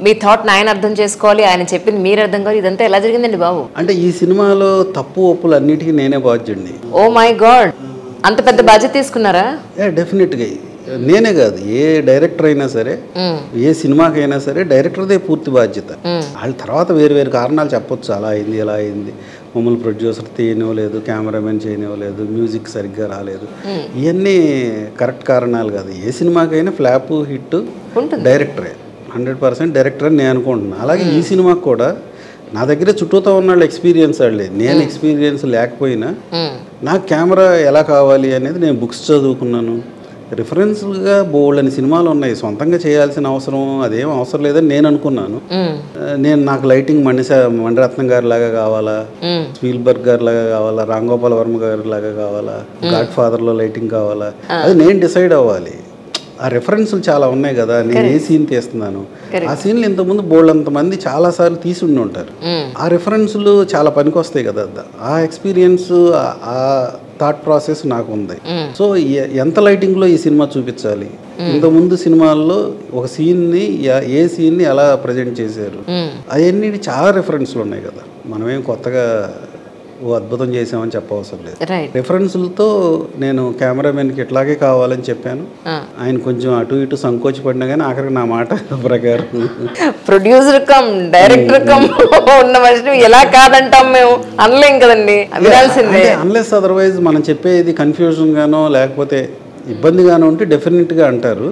మీ థాట్ని ఆయన అర్థం చేసుకోవాలి, ఆయన చెప్పింది మీరు అర్థం కావాలి. ఇదంతా ఎలా జరిగిందండి బాబు? అంటే ఈ సినిమాలో తప్పు ఒప్పులు అన్నిటికీ నేనే బాధ్యుడిని. ఓ మై గాడ్, అంత పెద్ద బాధ్యత తీసుకున్నారా? డెఫినెట్గా నేనే కాదు, ఏ డైరెక్టర్ అయినా సరే, ఏ సినిమాకైనా సరే డైరెక్టర్దే పూర్తి బాధ్యత. వాళ్ళ తర్వాత వేరు వేరు కారణాలు చెప్పొచ్చు, అలా అయింది ఇలా అయింది, మమ్మల్ని ప్రొడ్యూసర్ తీయనివ్వలేదు, కెమెరామెన్ చేయనివ్వలేదు, మ్యూజిక్ సరిగ్గా రాలేదు, ఇవన్నీ కరెక్ట్ కారణాలు కాదు. ఏ సినిమాకైనా ఫ్లాప్ హిట్ డైరెక్టరే, 100% డైరెక్టర్ అని నేను అనుకుంటున్నాను. అలాగే ఈ సినిమాకి కూడా నా దగ్గర చుట్టూతో ఉన్న వాళ్ళు ఎక్స్పీరియన్స్ వాళ్ళే, నేను ఎక్స్పీరియన్స్ లేకపోయినా నాకు కెమెరా ఎలా కావాలి అనేది నేను బుక్స్ చదువుకున్నాను. రిఫరెన్స్గా బోల్డ్ అని సినిమాలు ఉన్నాయి, సొంతంగా చేయాల్సిన అవసరం అదేం అవసరం లేదని నేను అనుకున్నాను. నాకు లైటింగ్ మణిరత్నం గారి లాగా కావాలా, స్పీల్బర్గ్ గారి లాగా కావాలా, రామ్ గోపాల్ వర్మ గారి లాగా కావాలా, గాడ్ ఫాదర్లో లైటింగ్ కావాలా, అది నేను డిసైడ్ అవ్వాలి. ఆ రెఫరెన్స్లు చాలా ఉన్నాయి కదా, నేను ఏ సీన్ తీస్తున్నాను, ఆ సీన్లు ఇంతకుముందు బోల్డ్ అంతమంది చాలాసార్లు తీసి ఉండి ఉంటారు. ఆ రెఫరెన్స్లు చాలా పనికి వస్తాయి కదా, ఆ ఎక్స్పీరియన్స్ ఆ థాట్ ప్రాసెస్ నాకు ఉంది. సో ఎంత లైటింగ్లో ఈ సినిమా చూపించాలి, ఇంతకుముందు సినిమాల్లో ఒక సీన్ని ఏ సీన్ని ఎలా ప్రజెంట్ చేశారు, అవన్నీ చాలా రిఫరెన్స్లు ఉన్నాయి కదా. మనమేం కొత్తగా ఓ అద్భుతం చేసామని చెప్పవసరం లేదు. రిఫరెన్స్లతో నేను కెమెరామెన్కి ఇట్లాగే కావాలని చెప్పాను. ఆయన కొంచెం అటు ఇటు సంకోచపడినా కానీ ఆఖరికి నా మాట ప్రకారం ప్రొడ్యూసర్ కమ్ డైరెక్టర్ కమ్ ఉన్న మనిషిని ఎలా కాదంటాం మేము, అనలేం కదండి, వినాల్సిందే. అన్లెస్ అదర్వైజ్ మనం చెప్పేది కన్ఫ్యూజన్ గానో లేకపోతే ఇబ్బందిగానే ఉంటే డెఫినెట్గా అంటారు.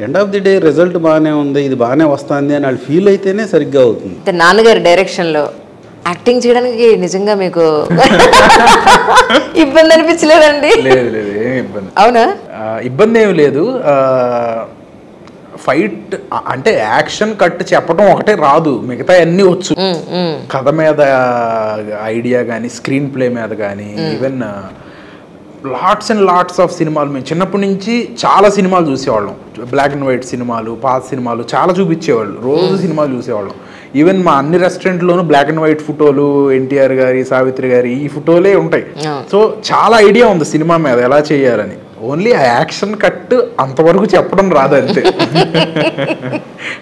End of the day result బాగానే ఉంది, ఇది బాగానే వస్తుంది అని వాళ్ళు ఫీల్ అయితేనే సరిగ్గా అవుతుంది. నాన్నగారి డైరెక్షన్లో యాక్టింగ్ చేయడానికి నిజంగా మీకు ఇబ్బంది అనిపించలేదండి? అవునా? ఇబ్బంది ఏమి లేదు. ఫైట్ అంటే యాక్షన్ కట్ చెప్పడం ఒకటే రాదు, మిగతా అన్నీ వచ్చు. కథ మీద ఐడియా కానీ స్క్రీన్ ప్లే మీద కానీ even lots and lots of సినిమాలు మేము చిన్నప్పటి నుంచి చాలా సినిమాలు చూసేవాళ్ళం. బ్లాక్ అండ్ వైట్ సినిమాలు, పాత సినిమాలు చాలా చూపించేవాళ్ళు, రోజు సినిమాలు చూసేవాళ్ళం. ఈవెన్ మా అన్ని రెస్టారెంట్లోనూ బ్లాక్ అండ్ వైట్ ఫోటోలు, ఎన్టీఆర్ గారి, సావిత్రి గారి ఈ ఫోటోలే ఉంటాయి. సో చాలా ఐడియా ఉంది సినిమా మీద ఎలా చేయాలని. ఓన్లీ ఆ యాక్షన్ కట్ అంతవరకు చెప్పడం రాదంతే.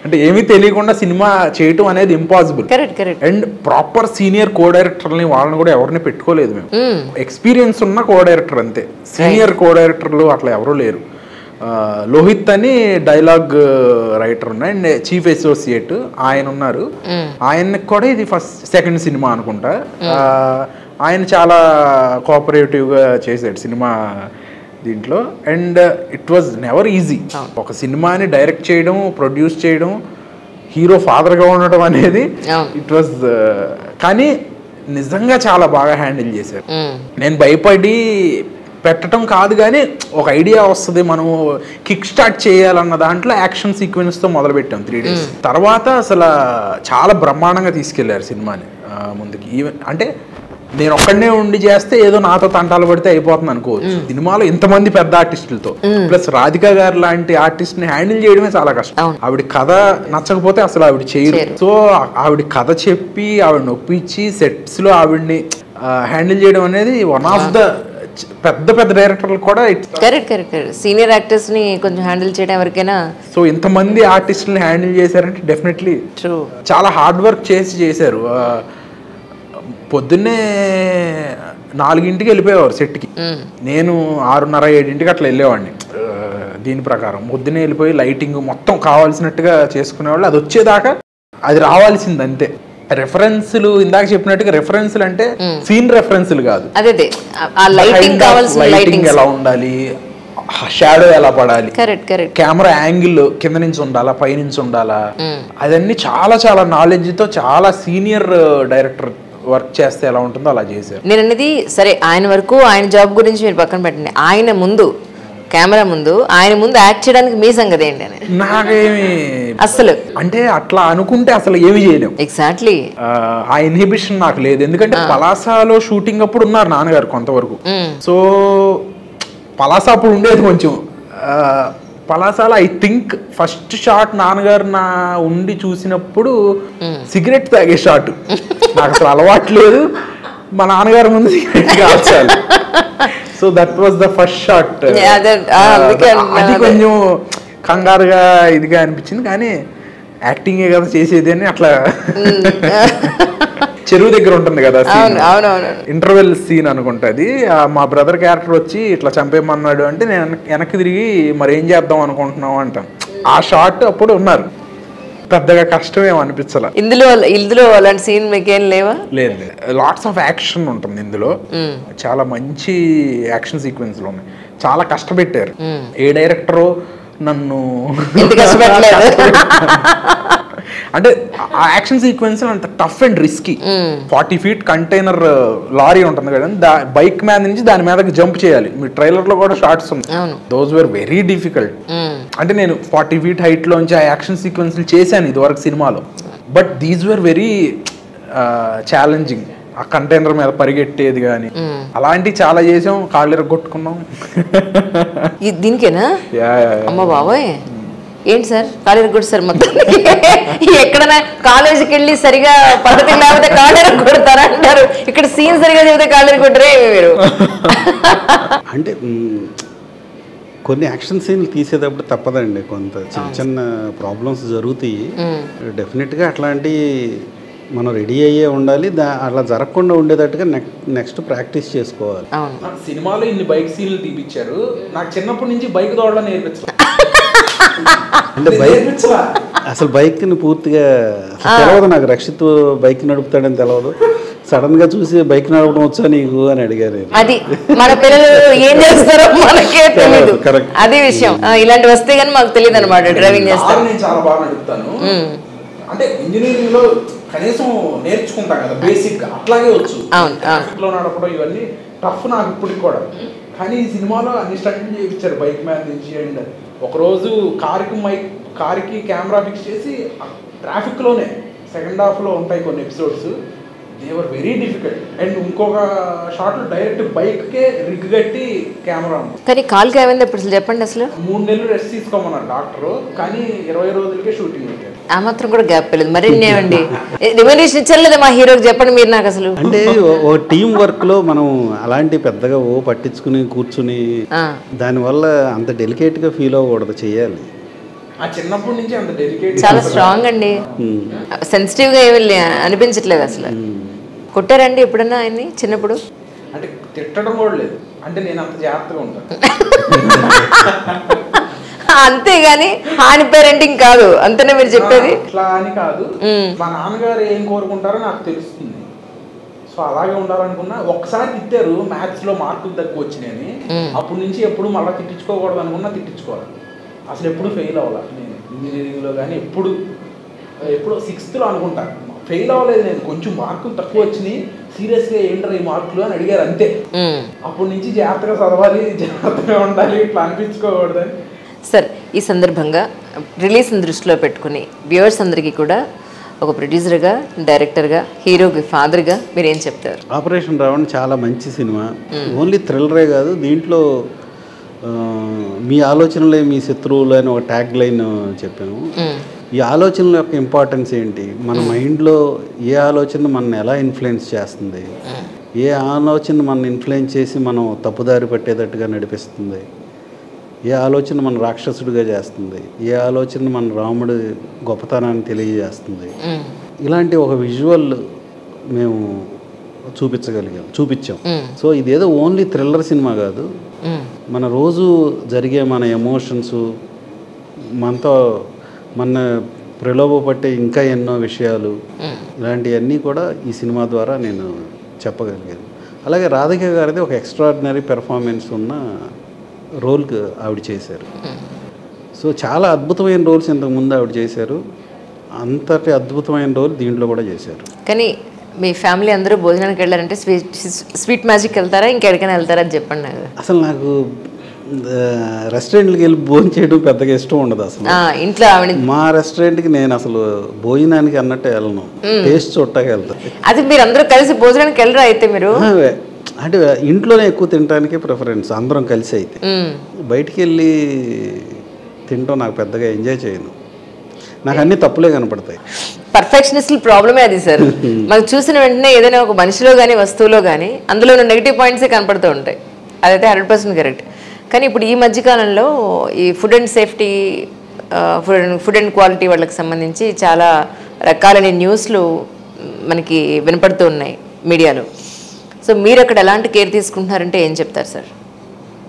అంటే ఏమీ తెలియకుండా సినిమా చేయటం అనేది ఇంపాసిబుల్. అండ్ ప్రాపర్ సీనియర్ కో డైరెక్టర్ని వాళ్ళని కూడా ఎవరిని పెట్టుకోలేదు మేము. ఎక్స్పీరియన్స్ ఉన్న కో డైరెక్టర్ అంతే, సీనియర్ కో డైరెక్టర్లు అట్లా ఎవరూ లేరు. లోహిత్ అని డైలాగ్ రైటర్ ఉన్నాయి అండ్ చీఫ్ అసోసియేట్ ఆయన ఉన్నారు. ఆయనకి కూడా ఇది సెకండ్ సినిమా అనుకుంటా. ఆయన చాలా కోఆపరేటివ్గా చేశాడు సినిమా దీంట్లో. And it was never easy. ఒక సినిమాని డైరెక్ట్ చేయడం, ప్రొడ్యూస్ చేయడం, హీరో ఫాదర్గా ఉండడం అనేది ఇట్ వాజ్, కానీ నిజంగా చాలా బాగా హ్యాండిల్ చేశారు. నేను భయపడి పెట్టడం కాదు కానీ ఒక ఐడియా వస్తుంది, మనము కిక్ స్టార్ట్ చేయాలన్న దాంట్లో యాక్షన్ సీక్వెన్స్తో మొదలుపెట్టాం 3 days. తర్వాత అసలు చాలా బ్రహ్మాండంగా తీసుకెళ్లారు సినిమాని ముందుకి. ఈవెన్ అంటే నేను ఒక్కడనే ఉండి చేస్తే ఏదో నాతో తంటాలు పడితే అయిపోతుంది అనుకోవచ్చు. సినిమాలో ఇంతమంది పెద్ద ఆర్టిస్టులతో ప్లస్ రాధికా గారు లాంటి ఆర్టిస్ట్ ని హ్యాండిల్ చేయడమే చాలా కష్టం. ఆవిడ కథ నచ్చకపోతే అసలు ఆవిడ చేయరు. సో ఆవిడ కథ చెప్పి ఆవిడ నొప్పించి సెట్స్ లో ఆవిడ్ని హ్యాండిల్ చేయడం అనేది వన్ ఆఫ్ ద పెద్ద పెద్ద డైరెక్టర్లు కూడా సీనియర్ యాక్టర్స్ ని కొంచెం హ్యాండిల్ చేయడం ఎవరికైనా. సో ఇంతమంది ఆర్టిస్టులని హ్యాండిల్ చేశారంటే డెఫినెట్లీ చాలా హార్డ్ వర్క్ చేశారు. పొద్దున్నే 4 వెళ్ళిపోయేవారు సెట్కి, నేను 6:30-7 అట్లా వెళ్ళేవాడిని. దీని ప్రకారం పొద్దున్నే వెళ్ళిపోయి లైటింగ్ మొత్తం కావాల్సినట్టుగా చేసుకునేవాళ్ళు. అది వచ్చేదాకా అది రావాల్సింది అంతే. రెఫరెన్స్లు ఇందాక చెప్పినట్టుగా రెఫరెన్స్లు అంటే సీన్ రెఫరెన్స్లు కాదు, లైటింగ్ ఎలా ఉండాలి, షాడో ఎలా పడాలి, కెమెరా యాంగిల్ కింద నుంచి ఉండాలా, పై నుంచి ఉండాలా, అదన్నీ చాలా చాలా నాలెడ్జ్ తో చాలా సీనియర్ డైరెక్టర్ వర్క్ చేస్తే ఎలా ఉంటుందో అలా చేశారు. నేను అనేది సరే, ఆయన వరకు ఆయన జాబ్ గురించి మీరు పక్కన పెట్టండి, ఆయన ముందు కెమెరా ముందు ఆయన ముందు యాక్ట్ చేయడానికి మీ సంగతి ఏంటి అని నాకేమి అసలు అంటే అట్లా అనుకుంటే అసలు ఏమి చేయలేము. ఎగ్జాక్ట్లీ ఆ ఇన్హిబిషన్ నాకు లేదు. ఎందుకంటే పలాసాలో షూటింగ్ అప్పుడు ఉన్నారు నాన్నగారు కొంతవరకు. సో పలాస అప్పుడు ఉండేది కొంచెం. పలాసాలో ఐ థింక్ ఫస్ట్ షాట్ నాన్నగారు నా ఉండి చూసినప్పుడు సిగరెట్ తాగే షాట్. నాకు అసలు అలవాటు లేదు, మా నాన్నగారు ముందు సిగరెట్ కాల్చాలి. So that was the first shot. అది కొంచెం కంగారుగా ఇదిగా అనిపించింది, కానీ యాక్టింగే కదా చేసేది అని అట్లా. చెరువు దగ్గర ఉంటుంది కదా ఇంటర్వెల్ సీన్ అనుకుంటుంది. మా బ్రదర్ క్యారెక్టర్ వచ్చి ఇట్లా చంపేయమన్నాడు అంటే నేను వెనక్కి తిరిగి మరి ఏం చేద్దాం అనుకుంటున్నాం అంటాను. ఆ షాట్ అప్పుడు ఉన్నారు, పెద్దగా కష్టమేమో అనిపించాల. ఇందులో అలాంటి సీన్ మీకేం లేవా? లేదు, లాట్స్ ఆఫ్ యాక్షన్ ఉంటుంది ఇందులో. చాలా మంచి యాక్షన్ సీక్వెన్స్లు ఉన్నాయి, చాలా కష్టపెట్టారు. ఏ డైరెక్టరు నన్ను అంటే ఆ యాక్షన్ సీక్వెన్స్ అంత tough and risky. 40 feet container lorry ఉంటుంది కదా, బైక్ మీద నుంచి దాని మీదకి జంప్ చేయాలి. మీ ట్రైలర్ లో కూడా షార్ట్స్ ఉన్నాయి, దోస్ వర్ వెరీ డిఫికల్ట్. అంటే నేను 40 feet హైట్ లోంచి ఆ యాక్షన్ సీక్వెన్స్ చేశాను ఇదివరకు సినిమాలో, but these were very challenging. ఆ కంటైనర్ మీద పరిగెట్టేది కానీ అలాంటివి చాలా చేసాం, కాళ్ళు ఎరగొట్టుకున్నాం. దీనికేనా? అమ్మ బాబాయ్, ఏంటి సార్ కాలేజీ కూడా సార్ మొత్తం ఎక్కడైనా కాలేజీకి వెళ్ళి సరిగా పద్ధతి లేకపోతే కాలేజీ కొడతారా అంటారు, ఇక్కడ సీన్ సరిగా చెబితే కాలేజీ కొట్టరే మీరు. అంటే కొన్ని యాక్షన్ సీన్లు తీసేటప్పుడు తప్పదండి, కొంత చిన్న చిన్న ప్రాబ్లమ్స్ జరుగుతాయి. డెఫినెట్గా అట్లాంటి మనం రెడీ అయ్యే ఉండాలి, అలా జరగకుండా ఉండేటట్టుగా నెక్స్ట్ ప్రాక్టీస్ చేసుకోవాలి. సినిమాలో ఇన్ని బైక్ సీన్లు తీపిచ్చారు, నాకు చిన్నప్పటి నుంచి బైక్ దోడడం నేర్పించాలి. అంటే అసలు బైక్ని పూర్తిగా తెలియదు నాకు, రక్షిత్ బైక్ నడుపుతాడని తెలియదు. సడన్ గా చూసి బైక్ నడపడం వచ్చా నీకు అని అడిగారు. అది మన పిల్లలు ఏం చేస్తారో మనకే తెలియదు, అదే విషయం. ఇలాంటి వస్తే గానీ మాకు తెలియదు అనమాట డ్రైవింగ్ చేస్తాను. నేను చాలా బాగా నడుపుతాను, అంటే ఇంజనీరింగ్ లో కనీసం నేర్చుకుంటాం కదా బేసిక్, అట్లాగే వచ్చు. ట్రాఫిక్ లో నడపడం ఇవన్నీ టఫ్ నాకు ఇప్పటికి కూడా. కానీ ఈ సినిమాలో అన్ని స్టంట్లు చేయించారు బైక్ మ్యాన్ నుంచి. అండ్ ఒకరోజు కారుకి కెమెరా ఫిక్స్ చేసి ట్రాఫిక్ లోనే సెకండ్ హాఫ్ లో ఉంటాయి కొన్ని episodes, they were very difficult. And ఇంకొక షాట్ లో డైరెక్ట్ బైక్ కే రిగ్ కట్టి కెమెరా ఉంది. కానీ కాల్కి ఏమైంది ఇప్పుడు చెప్పండి. అసలు 3 నెలలు రెస్ట్ తీసుకోమన్నారు డాక్టర్, కానీ 20 రోజులకే షూటింగ్ పెట్టారు. ఆ మాత్రం కూడా గ్యాప్ లేదు. మరి ఏమండి రెమ్యునరేషన్ ఇచ్చలేదు మా హీరోకి, చెప్పండి మీరు నాకు. అసలు అంటే ఓ టీం వర్క్ లో మనం అలాంటి పెద్దగా పట్టించుకుని కూర్చుని దానివల్ల అంత డెలికేట్ గా ఫీల్ అవ్వకూడదు, చెయ్యాలి. చిన్నప్పటి నుంచి అంత డెలికేట్, చాలా స్ట్రాంగ్ అండి, సెన్సిటివ్ గా ఏమి అనిపించట్లేదు అసలు. కొట్టారండి ఎప్పుడన్నా ఆయన్ని చిన్నప్పుడు? అంటే తిట్టడం కూడా లేదు, అంటే నేను అంత జాగ్రత్తగా ఉంటాను. అంతేగాని హాని పేరెంటింగ్ కాదు అంతనే మీరు చెప్పేది. అట్లా అని కాదు, మా నాన్నగారు ఏం కోరుకుంటారో నాకు తెలుస్తుంది, సో అలాగే ఉండాలనుకున్నా. ఒక్కసారి తిట్టారు మ్యాథ్స్ లో మార్కులు తక్కువ వచ్చినాయని, అప్పటి నుంచి ఎప్పుడు మళ్ళీ తిట్టించుకోకూడదు అనుకున్నా తిట్టించుకోవాలి. అసలు ఎప్పుడు ఫెయిల్ అవ్వాలి నేను ఇంజనీరింగ్ లో, కానీ ఎప్పుడు 6th లో అనుకుంటా ఫెయిల్ అవ్వలేదు నేను. కొంచెం మార్కులు తక్కువ వచ్చినాయి, సీరియస్గా ఏంటో ఈ మార్కులు అని అడిగారు అంతే. అప్పటి నుంచి జాగ్రత్తగా చదవాలి, జాగ్రత్తగా ఉండాలి, ఇట్లా అనిపించుకోకూడదని. సార్, ఈ సందర్భంగా రిలీజ్ని దృష్టిలో పెట్టుకుని వ్యూవర్స్ అందరికీ కూడా ఒక ప్రొడ్యూసర్గా, డైరెక్టర్గా, హీరోకి ఫాదర్గా మీరు ఏం చెప్తారు? ఆపరేషన్ రావణ్ చాలా మంచి సినిమా. ఓన్లీ థ్రిల్లరే కాదు, దీంట్లో మీ ఆలోచనలే మీ శత్రువులు అని ఒక ట్యాగ్ లైన్ చెప్పాము. ఈ ఆలోచనల యొక్క ఇంపార్టెన్స్ ఏంటి, మన మైండ్లో ఏ ఆలోచన మనల్ని ఎలా ఇన్ఫ్లుయెన్స్ చేస్తుంది, ఏ ఆలోచన మన ఇన్ఫ్లుయెన్స్ చేసి మనం తప్పుదారి పట్టేటట్టుగా నడిపిస్తుంది, ఏ ఆలోచన మన రాక్షసుడిగా చేస్తుంది, ఏ ఆలోచన మన రాముడి గొప్పతనాన్ని తెలియజేస్తుంది. ఇలాంటి ఒక విజువల్ మేము చూపించాం. సో ఇదేదో ఓన్లీ థ్రిల్లర్ సినిమా కాదు, మన రోజు జరిగే మన ఎమోషన్స్, మనతో మన ప్రలోభపట్టే ఇంకా ఎన్నో విషయాలు, ఇలాంటివన్నీ కూడా ఈ సినిమా ద్వారా నేను చెప్పగలిగాను. అలాగే రాధిక గారిది ఒక ఎక్స్ట్రాడినరీ పెర్ఫార్మెన్స్ ఉన్న రోల్కి ఆవిడ చేశారు. సో చాలా అద్భుతమైన రోల్స్ ఇంతకుముందు ఆవిడ చేశారు, అంతటి అద్భుతమైన రోల్ దీంట్లో కూడా చేశారు. కానీ మీ ఫ్యామిలీ అందరూ భోజనానికి వెళ్ళారంటే స్వీట్ మ్యాజిక్ వెళ్తారా, ఇంకెక్కడికైనా వెళ్తారా అని చెప్పండి నాకు. అసలు నాకు రెస్టారెంట్కి వెళ్ళి భోజనం చేయడం పెద్దగా ఇష్టం ఉండదు అసలు. ఇంట్లో మా రెస్టారెంట్కి నేను అసలు భోజనానికి అన్నట్టు వెళ్ళను, టేస్ట్ చూడటానికి వెళ్తాను. అది మీరు అందరూ కలిసి భోజనానికి వెళ్ళరా అయితే? మీరు అంటే ఇంట్లోనే ఎక్కువ తినడానికి ప్రిఫరెన్స్, అందరం కలిసి. అయితే బయటికి వెళ్ళి తినడం నాకు పెద్దగా ఎంజాయ్ చేయను, నాకు అన్ని తప్పులే కనపడతాయి. పర్ఫెక్షనిస్ట్ ప్రాబ్లమే అది సార్. మనకు చూసిన వెంటనే ఏదైనా ఒక మనిషిలో కానీ వస్తువులో కానీ అందులో నెగిటివ్ పాయింట్సే కనపడుతూ ఉంటాయి, అదైతే 100% కరెక్ట్. కానీ ఇప్పుడు ఈ మధ్యకాలంలో ఈ food and safety, food and quality వాళ్ళకి సంబంధించి చాలా రకాలైన న్యూస్లు మనకి వినపడుతూ ఉన్నాయి మీడియాలో. సో మీరు అక్కడ ఎలాంటి కేర్ తీసుకుంటున్నారంటే ఏం చెప్తారు సార్?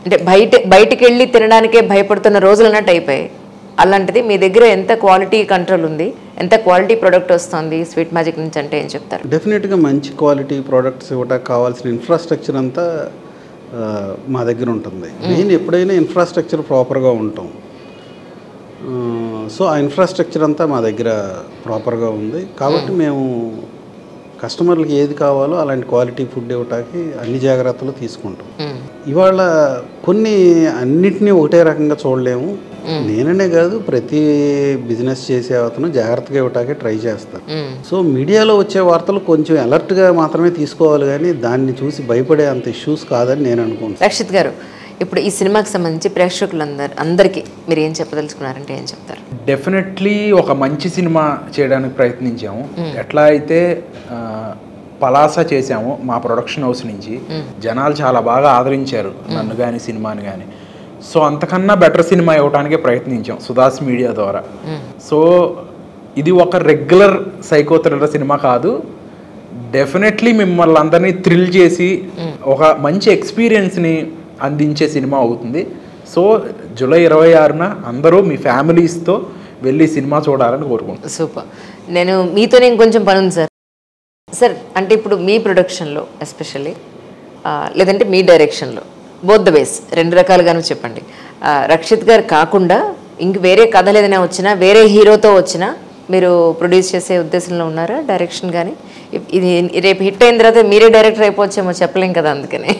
అంటే బయటికి వెళ్ళి తినడానికే భయపడుతున్న రోజులు అన్నట్టు అయిపోయాయి, అలాంటిది మీ దగ్గర ఎంత క్వాలిటీ కంట్రోల్ ఉంది, ఎంత క్వాలిటీ ప్రోడక్ట్ వస్తుంది స్వీట్ మ్యాజిక్ నుంచి అంటే ఏం చెప్తారు? డెఫినెట్గా మంచి క్వాలిటీ ప్రోడక్ట్స్ ఇవ్వడానికి కావాల్సిన ఇన్ఫ్రాస్ట్రక్చర్ అంతా మా దగ్గర ఉంటుంది. మెయిన్ ఎప్పుడైనా ఇన్ఫ్రాస్ట్రక్చర్ ప్రాపర్గా ఉంటాం. సో ఆ ఇన్ఫ్రాస్ట్రక్చర్ అంతా మా దగ్గర ప్రాపర్గా ఉంది కాబట్టి మేము కస్టమర్లకి ఏది కావాలో అలాంటి క్వాలిటీ ఫుడ్ ఇవ్వటానికి అన్ని జాగ్రత్తలు తీసుకుంటాం. ఇవాళ కొన్ని అన్నిటినీ ఒకటే రకంగా చూడలేము, నేననే కాదు ప్రతి బిజినెస్ చేసే అతను జాగ్రత్తగా ఇవ్వటానికి ట్రై చేస్తాను. సో మీడియాలో వచ్చే వార్తలు కొంచెం అలర్ట్గా మాత్రమే తీసుకోవాలి, కానీ దాన్ని చూసి భయపడే అంత ఇష్యూస్ కాదని నేను అనుకుంటున్నాను. రక్షిత్ గారు, ఇప్పుడు ఈ సినిమాకి సంబంధించి అందరికీ మీరు ఏం చెప్పదలుచుకున్నారంటే ఏం చెప్తారు? డెఫినెట్లీ ఒక మంచి సినిమా చేయడానికి ప్రయత్నించాము. ఎట్లా అయితే పలాస చేసాము మా ప్రొడక్షన్ హౌస్ నుంచి, జనాలు చాలా బాగా ఆదరించారు నన్ను కానీ సినిమాని కానీ. సో అంతకన్నా బెటర్ సినిమా ఇవ్వడానికే ప్రయత్నించాం సుధాస్ మీడియా ద్వారా. సో ఇది ఒక రెగ్యులర్ సైకో థ్రిల్లర్ సినిమా కాదు, డెఫినెట్లీ మిమ్మల్ని అందరినీ థ్రిల్ చేసి ఒక మంచి ఎక్స్పీరియన్స్ని అందించే సినిమా అవుతుంది. సో జూలై 26న అందరూ మీ ఫ్యామిలీస్తో వెళ్ళి సినిమా చూడాలని కోరుకుంటున్నాను. సూపర్. నేను మీతోనే ఇంకొంచెం పని ఉంది సార్. అంటే ఇప్పుడు మీ ప్రొడక్షన్లో ఎస్పెషల్లీ లేదంటే మీ డైరెక్షన్లో బోత్ ద వేస్ 2 రకాలుగాను చెప్పండి. రక్షిత్ గారు కాకుండా ఇంక వేరే కథలు ఏదైనా వచ్చినా, వేరే హీరోతో వచ్చినా మీరు ప్రొడ్యూస్ చేసే ఉద్దేశంలో ఉన్నారా డైరెక్షన్ కానీ? ఇది రేపు హిట్ అయిన తర్వాత మీరే డైరెక్టర్ అయిపోవచ్చేమో చెప్పలేం కదా, అందుకని.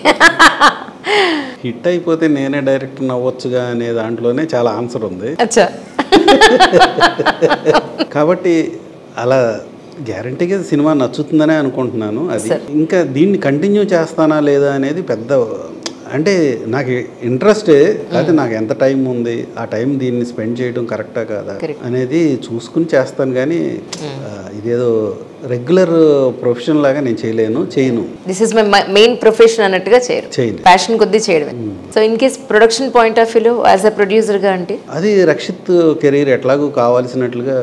హిట్ అయిపోతే నేనే డైరెక్టర్ అవ్వచ్చుగా అనే దాంట్లోనే చాలా ఆన్సర్ ఉంది. అచ్చా. కాబట్టి అలా గ్యారంటీగా సినిమా నచ్చుతుందనే అనుకుంటున్నాను. అది ఇంకా దీన్ని కంటిన్యూ చేస్తానా లేదా అనేది పెద్ద, అంటే నాకు ఇంట్రెస్టే, అయితే నాకు ఎంత టైం ఉంది, ఆ టైం దీన్ని స్పెండ్ చేయడం కరెక్టా కాదా అనేది చూసుకుని చేస్తాను. కానీ ఇదేదో రెగ్యులర్ ప్రొఫెషన్ లాగా నేను చేయను. This is my main profession అన్నట్టుగా చేయను, ప్యాషన్ కొద్దీ చేయడమే. So in case production point of వ్యూలో యాజ్ అ ప్రొడ్యూసర్గా అంటే అది రక్షిత్ కెరీర్ ఎట్లాగూ కావాల్సినట్లుగా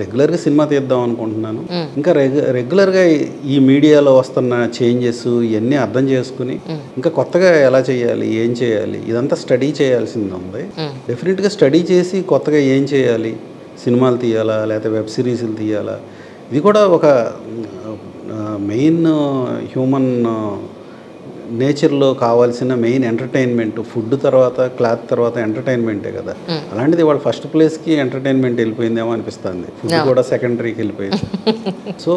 రెగ్యులర్గా సినిమా తీద్దాం అనుకుంటున్నాను. ఇంకా రెగ్యులర్గా ఈ మీడియాలో వస్తున్న చేంజెస్ ఇవన్నీ అర్థం చేసుకుని ఇంకా కొత్తగా ఎలా చేయాలి, ఏం చేయాలి, ఇదంతా స్టడీ చేయాల్సింది ఉంది. డెఫినెట్గా స్టడీ చేసి కొత్తగా ఏం చేయాలి, సినిమాలు తీయాలా లేకపోతే వెబ్ సిరీస్లు తీయాలా, ఇది కూడా ఒక మెయిన్ హ్యూమన్ నేచర్లో కావాల్సిన మెయిన్ ఎంటర్టైన్మెంట్. ఫుడ్ తర్వాత క్లాత్ తర్వాత ఎంటర్టైన్మెంటే కదా. అలాంటిది వాళ్ళ ఫస్ట్ ప్లేస్కి ఎంటర్టైన్మెంట్ వెళ్ళిపోయిందేమో అనిపిస్తుంది, ఫుడ్ కూడా సెకండరీకి వెళ్ళిపోయింది. సో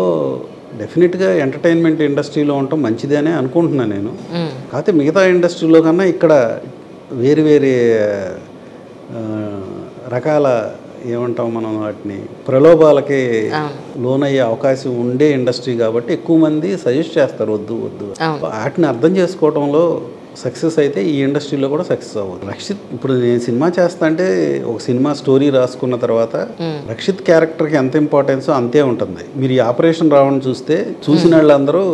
డెఫినెట్గా ఎంటర్టైన్మెంట్ ఇండస్ట్రీలో ఉండటం మంచిదేనే అనుకుంటున్నాను నేను. కాకపోతే మిగతా ఇండస్ట్రీలో కన్నా ఇక్కడ వేరే రకాల ఏమంటాం మనం వాటిని ప్రలోభాలకి లోనయ్యే అవకాశం ఉండే ఇండస్ట్రీ కాబట్టి ఎక్కువ మంది సజెస్ట్ చేస్తారు వద్దు. వాటిని అర్థం చేసుకోవడంలో సక్సెస్ అయితే ఈ ఇండస్ట్రీలో కూడా సక్సెస్ అవ్వదు. రక్షిత్ ఇప్పుడు నేను సినిమా చేస్తా అంటే ఒక సినిమా స్టోరీ రాసుకున్న తర్వాత రక్షిత్ క్యారెక్టర్కి ఎంత ఇంపార్టెన్సో అంతే ఉంటుంది. మీరు ఈ ఆపరేషన్ రావడం చూసిన వాళ్ళందరూ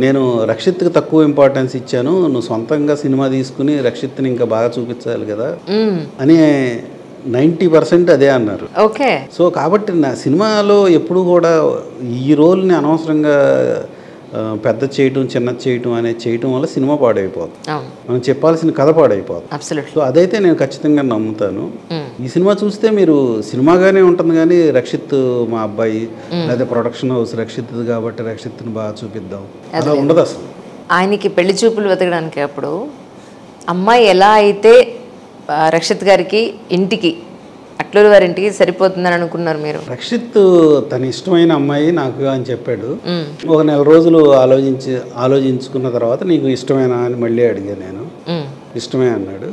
నేను రక్షిత్కి తక్కువ ఇంపార్టెన్స్ ఇచ్చాను, నువ్వు సొంతంగా సినిమా తీసుకుని రక్షిత్ని ఇంకా బాగా చూపించాలి కదా అని 90% అదే అన్నారు. ఓకే. సో కాబట్టి నా సినిమాలో ఎప్పుడు కూడా ఈ రోల్ని అనవసరంగా పెద్ద చేయటం చిన్నది చేయటం అనేది చేయటం వల్ల సినిమా పాడైపోతుంది, మనం చెప్పాల్సిన కథ పాడైపోతుంది. సో అదైతే నేను ఖచ్చితంగా నమ్ముతాను. ఈ సినిమా చూస్తే మీరు సినిమాగానే ఉంటుంది కానీ రక్షిత్ మా అబ్బాయి లేదా ప్రొడక్షన్ హౌస్ రక్షిత్ కాబట్టి రక్షిత్ని బాగా చూపిద్దాం అలా ఉండదు అసలు. ఆయనకి పెళ్లి చూపులు వెతకడానికి అప్పుడు అమ్మాయి ఎలా అయితే రక్షిత్ గారికి ఇంటికి అట్లూరు వారి ఇంటికి సరిపోతుందని అనుకున్నారు మీరు? రక్షిత్ తన ఇష్టమైన అమ్మాయి నాకు అని చెప్పాడు. ఒక నెల రోజులు ఆలోచించుకున్న తర్వాత నీకు ఇష్టమేనా అని మళ్ళీ అడిగా నేను. ఇష్టమే అన్నాడు.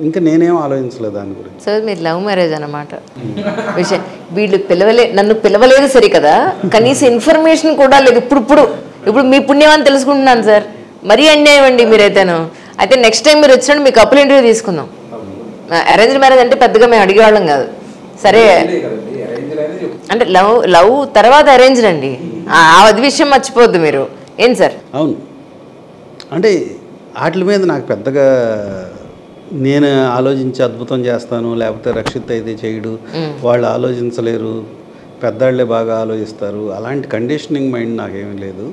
ఇంకా నేనేం ఆలోచించలేదు దాని గురించి. సార్ మీరు లవ్ మ్యారేజ్ అన్నమాట విషయం. వీళ్ళు నన్ను పిలవలేదు సరే కదా, కనీసం ఇన్ఫర్మేషన్ కూడా లేదు. ఇప్పుడు మీ పుణ్యమని తెలుసుకుంటున్నాను సార్. మరీ అన్యాయం అండి మీరైతేను. అయితే నెక్స్ట్ టైం మీరు వచ్చినట్టు మీకు కపుల్ ఇంటర్వ్యూ తీసుకుందాం. అరేంజ్ మ్యారేజ్ అంటే పెద్దగా మేము అడిగేవాళ్ళం కాదు. సరే అంటే లవ్ తర్వాత అరేంజ్డ్ అండి, అది విషయం మర్చిపోద్దు మీరు. ఏం సార్? అవును, అంటే వాటి మీద నాకు పెద్దగా నేను ఆలోచించి అద్భుతం చేస్తాను లేకపోతే రక్షిత్ అయితే చేయడు, వాళ్ళు ఆలోచించలేరు, పెద్దవాళ్ళే బాగా ఆలోచిస్తారు, అలాంటి కండిషనింగ్ మైండ్ నాకేమీ లేదు.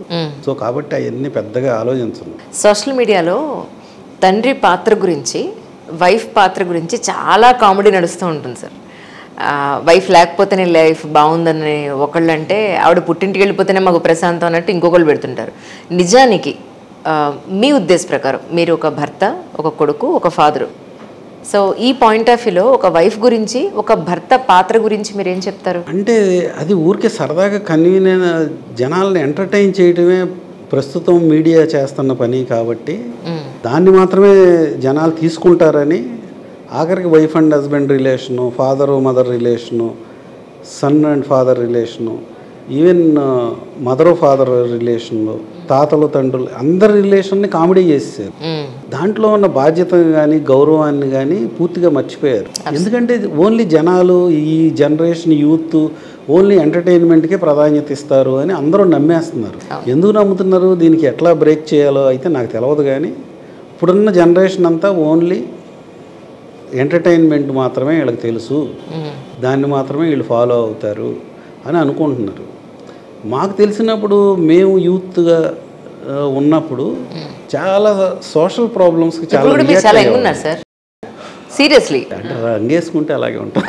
సో కాబట్టి అవన్నీ పెద్దగా ఆలోచించను. సోషల్ మీడియాలో తండ్రి పాత్ర గురించి, వైఫ్ పాత్ర గురించి చాలా కామెడీ నడుస్తూ ఉంటుంది సార్. వైఫ్ లేకపోతేనే లైఫ్ బాగుందని ఒకళ్ళు అంటే, ఆవిడ పుట్టింటికి వెళ్ళిపోతేనే మాకు ప్రశాంతం అన్నట్టు ఇంకొకళ్ళు పెడుతుంటారు. నిజానికి మీ ఉద్దేశ ప్రకారం మీరు ఒక భర్త, ఒక కొడుకు, ఒక ఫాదరు. సో ఈ పాయింట్ ఆఫ్ వ్యూలో ఒక వైఫ్ గురించి, ఒక భర్త పాత్ర గురించి మీరు ఏం చెప్తారు? అంటే అది ఊరికే సరదాగా కన్వీనియన్ జనాలను ఎంటర్టైన్ చేయడమే ప్రస్తుతం మీడియా చేస్తున్న పని కాబట్టి దాన్ని మాత్రమే జనాలు తీసుకుంటారని ఆఖరికి wife and husband relation, father mother relation, son and father relation, even mother father రిలేషన్లో తాతలు తండ్రులు అందరి రిలేషన్ని కామెడీ చేసేసారు. దాంట్లో ఉన్న బాధ్యత కానీ గౌరవాన్ని కానీ పూర్తిగా మర్చిపోయారు. ఎందుకంటే ఓన్లీ జనాలు ఈ జనరేషన్ యూత్ ఓన్లీ ఎంటర్టైన్మెంట్కే ప్రాధాన్యత ఇస్తారు అని అందరూ నమ్మేస్తున్నారు. ఎందుకు నమ్ముతున్నారు, దీనికి ఎట్లా బ్రేక్ చేయాలో అయితే నాకు తెలియదు. కానీ ఇప్పుడున్న జనరేషన్ అంతా ఓన్లీ ఎంటర్టైన్మెంట్ మాత్రమే వీళ్ళకి తెలుసు, దాన్ని మాత్రమే వీళ్ళు ఫాలో అవుతారు అని అనుకుంటున్నారు. మాకు తెలిసినప్పుడు మేము యూత్గా ఉన్నప్పుడు చాలా సోషల్ ప్రాబ్లమ్స్కి చాలా సార్. సీరియస్లీ అంటే రంగేసుకుంటే అలాగే ఉంటుంది.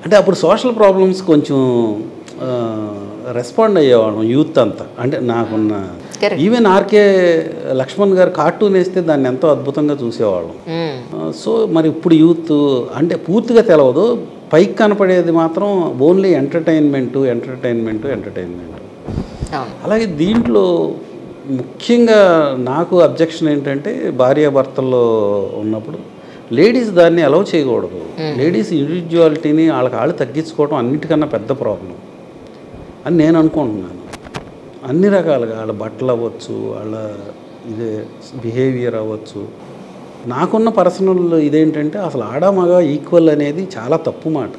అంటే అప్పుడు సోషల్ ప్రాబ్లమ్స్ కొంచెం రెస్పాండ్ అయ్యేవాళ్ళం యూత్ అంతా. అంటే నాకున్న ఈవెన్ ఆర్కే లక్ష్మణ్ గారు కార్టూన్ వేస్తే దాన్ని ఎంతో అద్భుతంగా చూసేవాళ్ళం. సో మరి ఇప్పుడు యూత్ అంటే పూర్తిగా తెలవదు, పైకి కనపడేది మాత్రం ఓన్లీ ఎంటర్టైన్మెంట్. అలాగే దీంట్లో ముఖ్యంగా నాకు అబ్జెక్షన్ ఏంటంటే భార్యాభర్తల్లో ఉన్నప్పుడు లేడీస్ దాన్ని అలౌ చేయకూడదు. లేడీస్ ఇండివిజువాలిటీని వాళ్ళకి తగ్గించుకోవడం అన్నిటికన్నా పెద్ద ప్రాబ్లం అని నేను అనుకుంటున్నాను. అన్ని రకాలుగా వాళ్ళ బట్టలు అవ్వచ్చు, వాళ్ళ ఇదే బిహేవియర్ అవ్వచ్చు. నాకున్న పర్సనల్ ఇదేంటంటే అసలు ఆడ మగ ఈక్వల్ అనేది చాలా తప్పు మాట.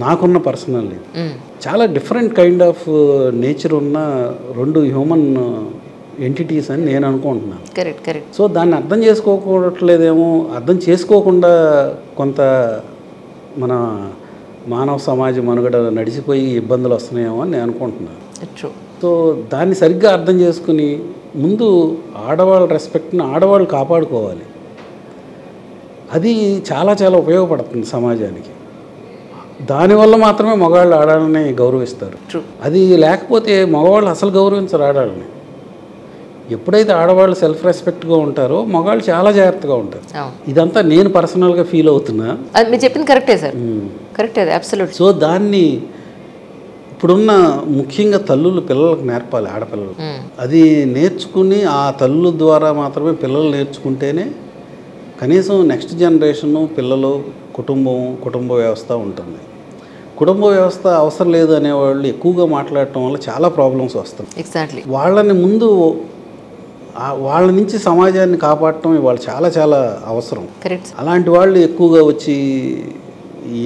నాకున్న పర్సనల్ చాలా డిఫరెంట్ కైండ్ ఆఫ్ నేచర్ ఉన్న రెండు హ్యూమన్ ఎంటిటీస్ అని నేను అనుకుంటున్నాను. సో దాన్ని అర్థం చేసుకోవట్లేదేమో, అర్థం చేసుకోకుండా కొంత మన మానవ సమాజ మనుగడ నడిచిపోయి ఇబ్బందులు వస్తున్నాయేమో అని నేను అనుకుంటున్నాను. సో దాన్ని సరిగ్గా అర్థం చేసుకుని ముందు ఆడవాళ్ళ రెస్పెక్ట్ని ఆడవాళ్ళు కాపాడుకోవాలి. అది చాలా చాలా ఉపయోగపడుతుంది సమాజానికి. దానివల్ల మాత్రమే మగవాళ్ళు ఆడాలని గౌరవిస్తారు. అది లేకపోతే మగవాళ్ళు అసలు గౌరవించరు ఆడాలని. ఎప్పుడైతే ఆడవాళ్ళు సెల్ఫ్ రెస్పెక్ట్గా ఉంటారో మగవాళ్ళు చాలా జాగ్రత్తగా ఉంటారు. ఇదంతా నేను పర్సనల్గా ఫీల్ అవుతున్నా. మీరు చెప్పింది కరెక్టే సార్, కరెక్టే, అబ్సల్యూట్. సో దాన్ని ఇప్పుడున్న ముఖ్యంగా తల్లులు పిల్లలకు నేర్పాలి, ఆడపిల్లలు. అది నేర్చుకుని ఆ తల్లుల ద్వారా మాత్రమే పిల్లలు నేర్చుకుంటేనే కనీసం నెక్స్ట్ జనరేషను పిల్లలు కుటుంబ వ్యవస్థ ఉంటుంది. కుటుంబ వ్యవస్థ అవసరం లేదు అనేవాళ్ళు ఎక్కువగా మాట్లాడటం వల్ల చాలా ప్రాబ్లమ్స్ వస్తాయి. ఎగ్జాక్ట్లీ. వాళ్ళని ముందు వాళ్ళ నుంచి సమాజాన్ని కాపాడటం ఇవాళ చాలా చాలా అవసరం. అలాంటి వాళ్ళు ఎక్కువగా వచ్చి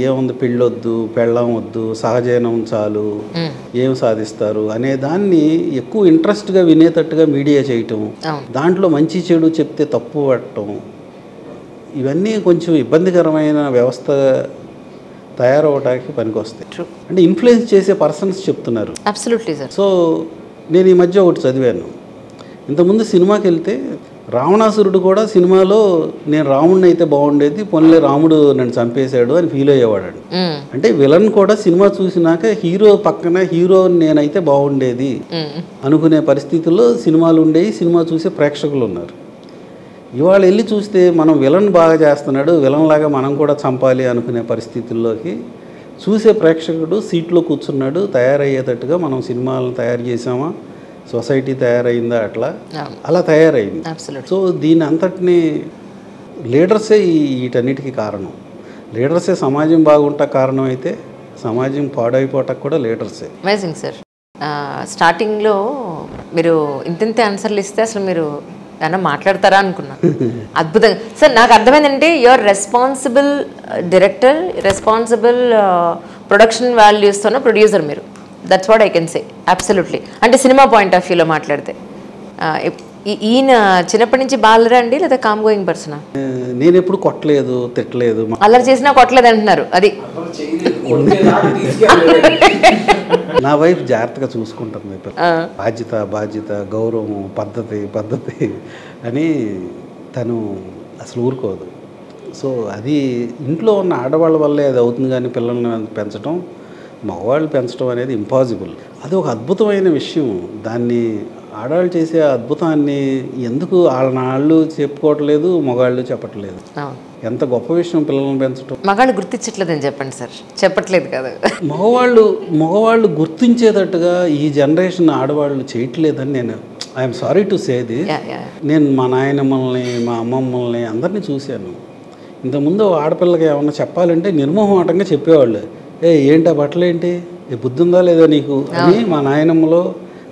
ఏముంది పెళ్ళొద్దు, పెళ్ళం వద్దు, సహజీవనం చాలు, ఏం సాధిస్తారు అనే దాన్ని ఎక్కువ ఇంట్రెస్ట్గా వినేటట్టుగా మీడియా చేయటం, దాంట్లో మంచి చెడు చెప్తే తప్పు పట్టడం, ఇవన్నీ కొంచెం ఇబ్బందికరమైన వ్యవస్థ తయారవడానికి పనికొస్తాయి. అంటే ఇన్ఫ్లుయెన్స్ చేసే పర్సన్స్ చెప్తున్నారు. సో నేను ఈ మధ్య ఒకటి చదివాను. ఇంతకుముందు సినిమాకి వెళ్తే రావణాసురుడు కూడా సినిమాలో నేను రాముడిని అయితే బాగుండేది, పొన్లే రాముడు నన్ను చంపేశాడు అని ఫీల్ అయ్యేవాడు. అంటే విలన్ కూడా సినిమా చూసినాక హీరో పక్కన హీరో నేనైతే బాగుండేది అనుకునే పరిస్థితుల్లో సినిమాలు ఉండేవి, సినిమా చూసే ప్రేక్షకులు ఉన్నారు. ఇవాళ వెళ్ళి చూస్తే మనం విలన్ బాగా చేస్తున్నాడు, విలన్ లాగా మనం కూడా చంపాలి అనుకునే పరిస్థితుల్లోకి చూసే ప్రేక్షకుడు సీట్లో కూర్చున్నాడు. తయారయ్యేటట్టుగా మనం సినిమాలను తయారు చేసామా, సొసైటీ తయారైందా, అలా తయారైంది. సో దీని అంతటినీ లీడర్సే వీటన్నిటికీ కారణం. లీడర్సే సమాజం బాగుంటా కారణం అయితే సమాజం పాడైపోవటానికి కూడా లీడర్సే. Amazing sir. స్టార్టింగ్లో మీరు ఇంతింతే ఆన్సర్లు ఇస్తే అసలు మీరు ఏమన్నా మాట్లాడతారా అనుకున్నా. అద్భుతంగా సార్. నాకు అర్థమైందంటే your responsible director, responsible production వాల్యూస్తోనే ప్రొడ్యూసర్ మీరు. That's what I can say. Absolutely. అంటే సినిమా పాయింట్ ఆఫ్ వ్యూలో మాట్లాడితే ఈయన చిన్నప్పటి నుంచి బాలరా అండి లేదా కామ్ గోయింగ్ పర్సనా? నేను ఎప్పుడు కొట్టలేదు, తిట్టలేదు. అల్లరి చేసినా కొట్టలేదు అంటున్నారు. అది నా వైఫ్ జాగ్రత్తగా చూసుకుంటుంది. బాధ్యత, గౌరవం, పద్ధతి అని తను అసలు ఊరుకోదు. సో అది ఇంట్లో ఉన్న ఆడవాళ్ళ వల్లే అది అవుతుంది. కానీ పిల్లల్ని పెంచడం, మగవాళ్ళు పెంచడం అనేది ఇంపాసిబుల్. అది ఒక అద్భుతమైన విషయం. దాన్ని ఆడవాళ్ళు చేసే అద్భుతాన్ని ఎందుకు వాళ్ళు చెప్పుకోవట్లేదు, మగవాళ్ళు చెప్పట్లేదు. ఎంత గొప్ప విషయం పిల్లల్ని పెంచడం. మగవాళ్ళు గుర్తించట్లేదని చెప్పండి సార్. చెప్పట్లేదు కదా. మగవాళ్ళు గుర్తించేటట్టుగా ఈ జనరేషన్ ఆడవాళ్ళు చేయట్లేదని I'm sorry to say this. నేను మా నాయనమ్మల్ని, మా అమ్మమ్మల్ని అందరినీ చూశాను. ఇంతకుముందు ఆడపిల్లకి ఏమన్నా చెప్పాలంటే నిర్మోహమాటంగా చెప్పేవాళ్ళు. ఏంటి ఆ బట్టలు ఏంటి, ఏ బుద్ధి ఉందా లేదా నీకు అని మా నాయనమ్మలో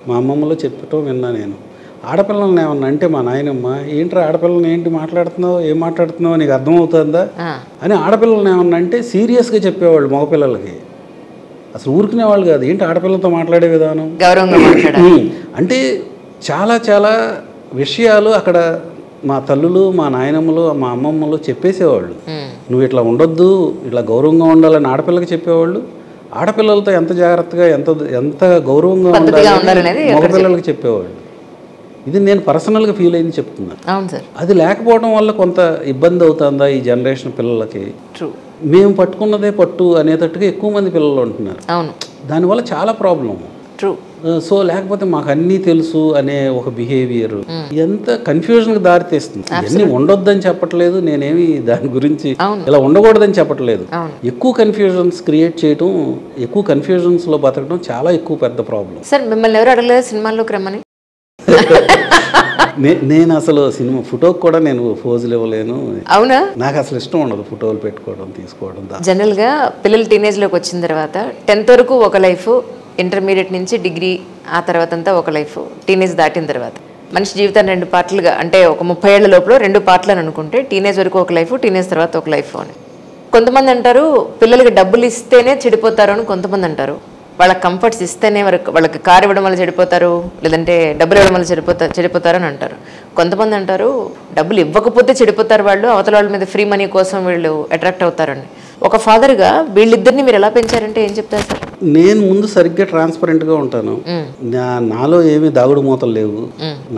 మా అమ్మమ్మలో చెప్పటం విన్నా నేను. ఆడపిల్లల్ని ఏమన్నా అంటే మా నాయనమ్మ, ఏంట్రా ఆడపిల్లల్ని ఏంటి మాట్లాడుతున్నావు, ఏం మాట్లాడుతున్నావు, నీకు అర్థమవుతుందా అని ఆడపిల్లల్ని ఏమన్నా అంటే సీరియస్గా చెప్పేవాళ్ళు. మగపిల్లలకి అసలు ఊరుకునేవాళ్ళు కాదు. ఏంటి ఆడపిల్లలతో మాట్లాడే విధానం, అంటే చాలా చాలా విషయాలు అక్కడ మా తల్లులు, మా నాయనమ్మలు, మా అమ్మమ్మలు చెప్పేసేవాళ్ళు. నువ్వు ఇట్లా ఉండొద్దు, ఇట్లా గౌరవంగా ఉండాలని ఆడపిల్లకి చెప్పేవాళ్ళు. ఆడపిల్లలతో ఎంత జాగ్రత్తగా ఎంత గౌరవంగా ఉండాలని మగపిల్లలకి చెప్పేవాళ్ళు. ఇది నేను పర్సనల్గా ఫీల్ అయింది చెప్తున్నాను. అది లేకపోవడం వల్ల కొంత ఇబ్బంది అవుతుందా ఈ జనరేషన్ పిల్లలకి? మేము పట్టుకున్నదే పట్టు అనేటట్టుగా ఎక్కువ మంది పిల్లలు ఉంటున్నారు. దానివల్ల చాలా ప్రాబ్లం. సో లేకపోతే మాకు అన్నీ తెలుసు అనే ఒక బిహేవియర్ ఎంత కన్ఫ్యూజన్కి దారితీస్తుంది. ఇవన్నీ ఉండొద్దని చెప్పట్లేదు నేనేమి, దాని గురించి ఇలా ఉండకూడదని చెప్పట్లేదు. ఎక్కువ కన్ఫ్యూజన్స్ క్రియేట్ చేయడం, ఎక్కువ కన్ఫ్యూజన్స్లో బతకడం చాలా ఎక్కువ పెద్ద ప్రాబ్లం. సార్ మిమ్మల్ని ఎవరు అడగలేదు సినిమాల్లోకి రమ్మని? నేను అసలు సినిమా ఫోటోకి కూడా నేను పోజులు ఇవ్వలేను. అవునా? నాకు అసలు ఇష్టం ఉండదు ఫోటోలు పెట్టుకోవడం, తీసుకోవడం. జనరల్గా పిల్లలు టీనేజ్లోకి వచ్చిన తర్వాత 10th వరకు ఒక లైఫ్, ఇంటర్మీడియట్ నుంచి డిగ్రీ, ఆ తర్వాత అంతా ఒక లైఫ్. టీనేజ్ దాటిన తర్వాత మనిషి జీవితాన్ని 2 పార్ట్లుగా, అంటే ఒక 30 ఏళ్ల లోపల 2 పార్ట్లు అని అనుకుంటే టీనేజ్ వరకు ఒక లైఫ్, టీనేజ్ తర్వాత ఒక లైఫ్ అని. కొంతమంది అంటారు పిల్లలకి డబ్బులు ఇస్తేనే చెడిపోతారు అని, కొంతమంది అంటారు వాళ్ళకి కంఫర్ట్స్ ఇస్తేనే వాళ్ళకి కారు ఇవ్వడం వల్ల చెడిపోతారు, లేదంటే డబ్బులు ఇవ్వడం వల్ల చెడిపోతారు అని అంటారు. కొంతమంది అంటారు డబ్బులు ఇవ్వకపోతే చెడిపోతారు వాళ్ళు, అవతల వాళ్ళ మీద ఫ్రీ మనీ కోసం వీళ్ళు అట్రాక్ట్ అవుతారని. ఒక ఫాదర్గా వీళ్ళిద్దరిని మీరు ఎలా పెంచారంటే ఏం చెప్తారు సార్? నేను ముందు సరిగ్గా ట్రాన్స్పరెంట్గా ఉంటాను. నాలో ఏమి దాగుడు మూతలు లేవు.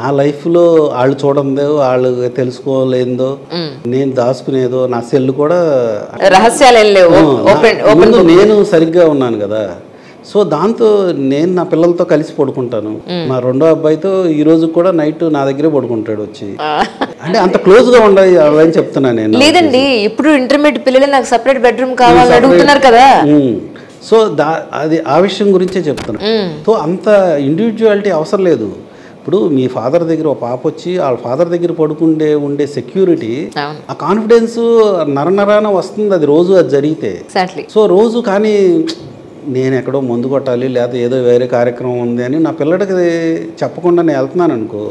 నా లైఫ్లో వాళ్ళు చూడందో, వాళ్ళు తెలుసుకోలేదో, నేను దాచుకునేదో, నా సెల్ కూడా రహస్యాలు ఏం లేవు. నేను సరిగ్గా ఉన్నాను కదా. సో దాంతో నేను నా పిల్లలతో కలిసి పడుకుంటాను. మా రెండో అబ్బాయితో ఈ రోజు కూడా నైట్ నా దగ్గరే పడుకుంటాడు వచ్చి. అంటే అంత క్లోజ్ గా ఉండాలి అని చెప్తున్నా నేను. లేదండి, ఇప్పుడు ఇంటర్మీడియట్ పిల్లలు నాకు సెపరేట్ బెడ్రూమ్ కావాలి అడుగుతున్నారు కదా. సో అది ఆ విషయం గురించే చెప్తున్నా. సో అంత ఇండివిజువాలిటీ అవసరం లేదు. ఇప్పుడు మీ ఫాదర్ దగ్గర ఒక పాప వచ్చి వాళ్ళ ఫాదర్ దగ్గర ఉండే సెక్యూరిటీ, ఆ కాన్ఫిడెన్స్ నరనరాన వస్తుంది. అది రోజు అది జరిగితే. సో రోజు కానీ నేను ఎక్కడో మందు కొట్టాలి, లేకపోతే ఏదో వేరే కార్యక్రమం ఉంది అని నా పిల్లడికి చెప్పకుండా నేను వెళ్తున్నాను అనుకో,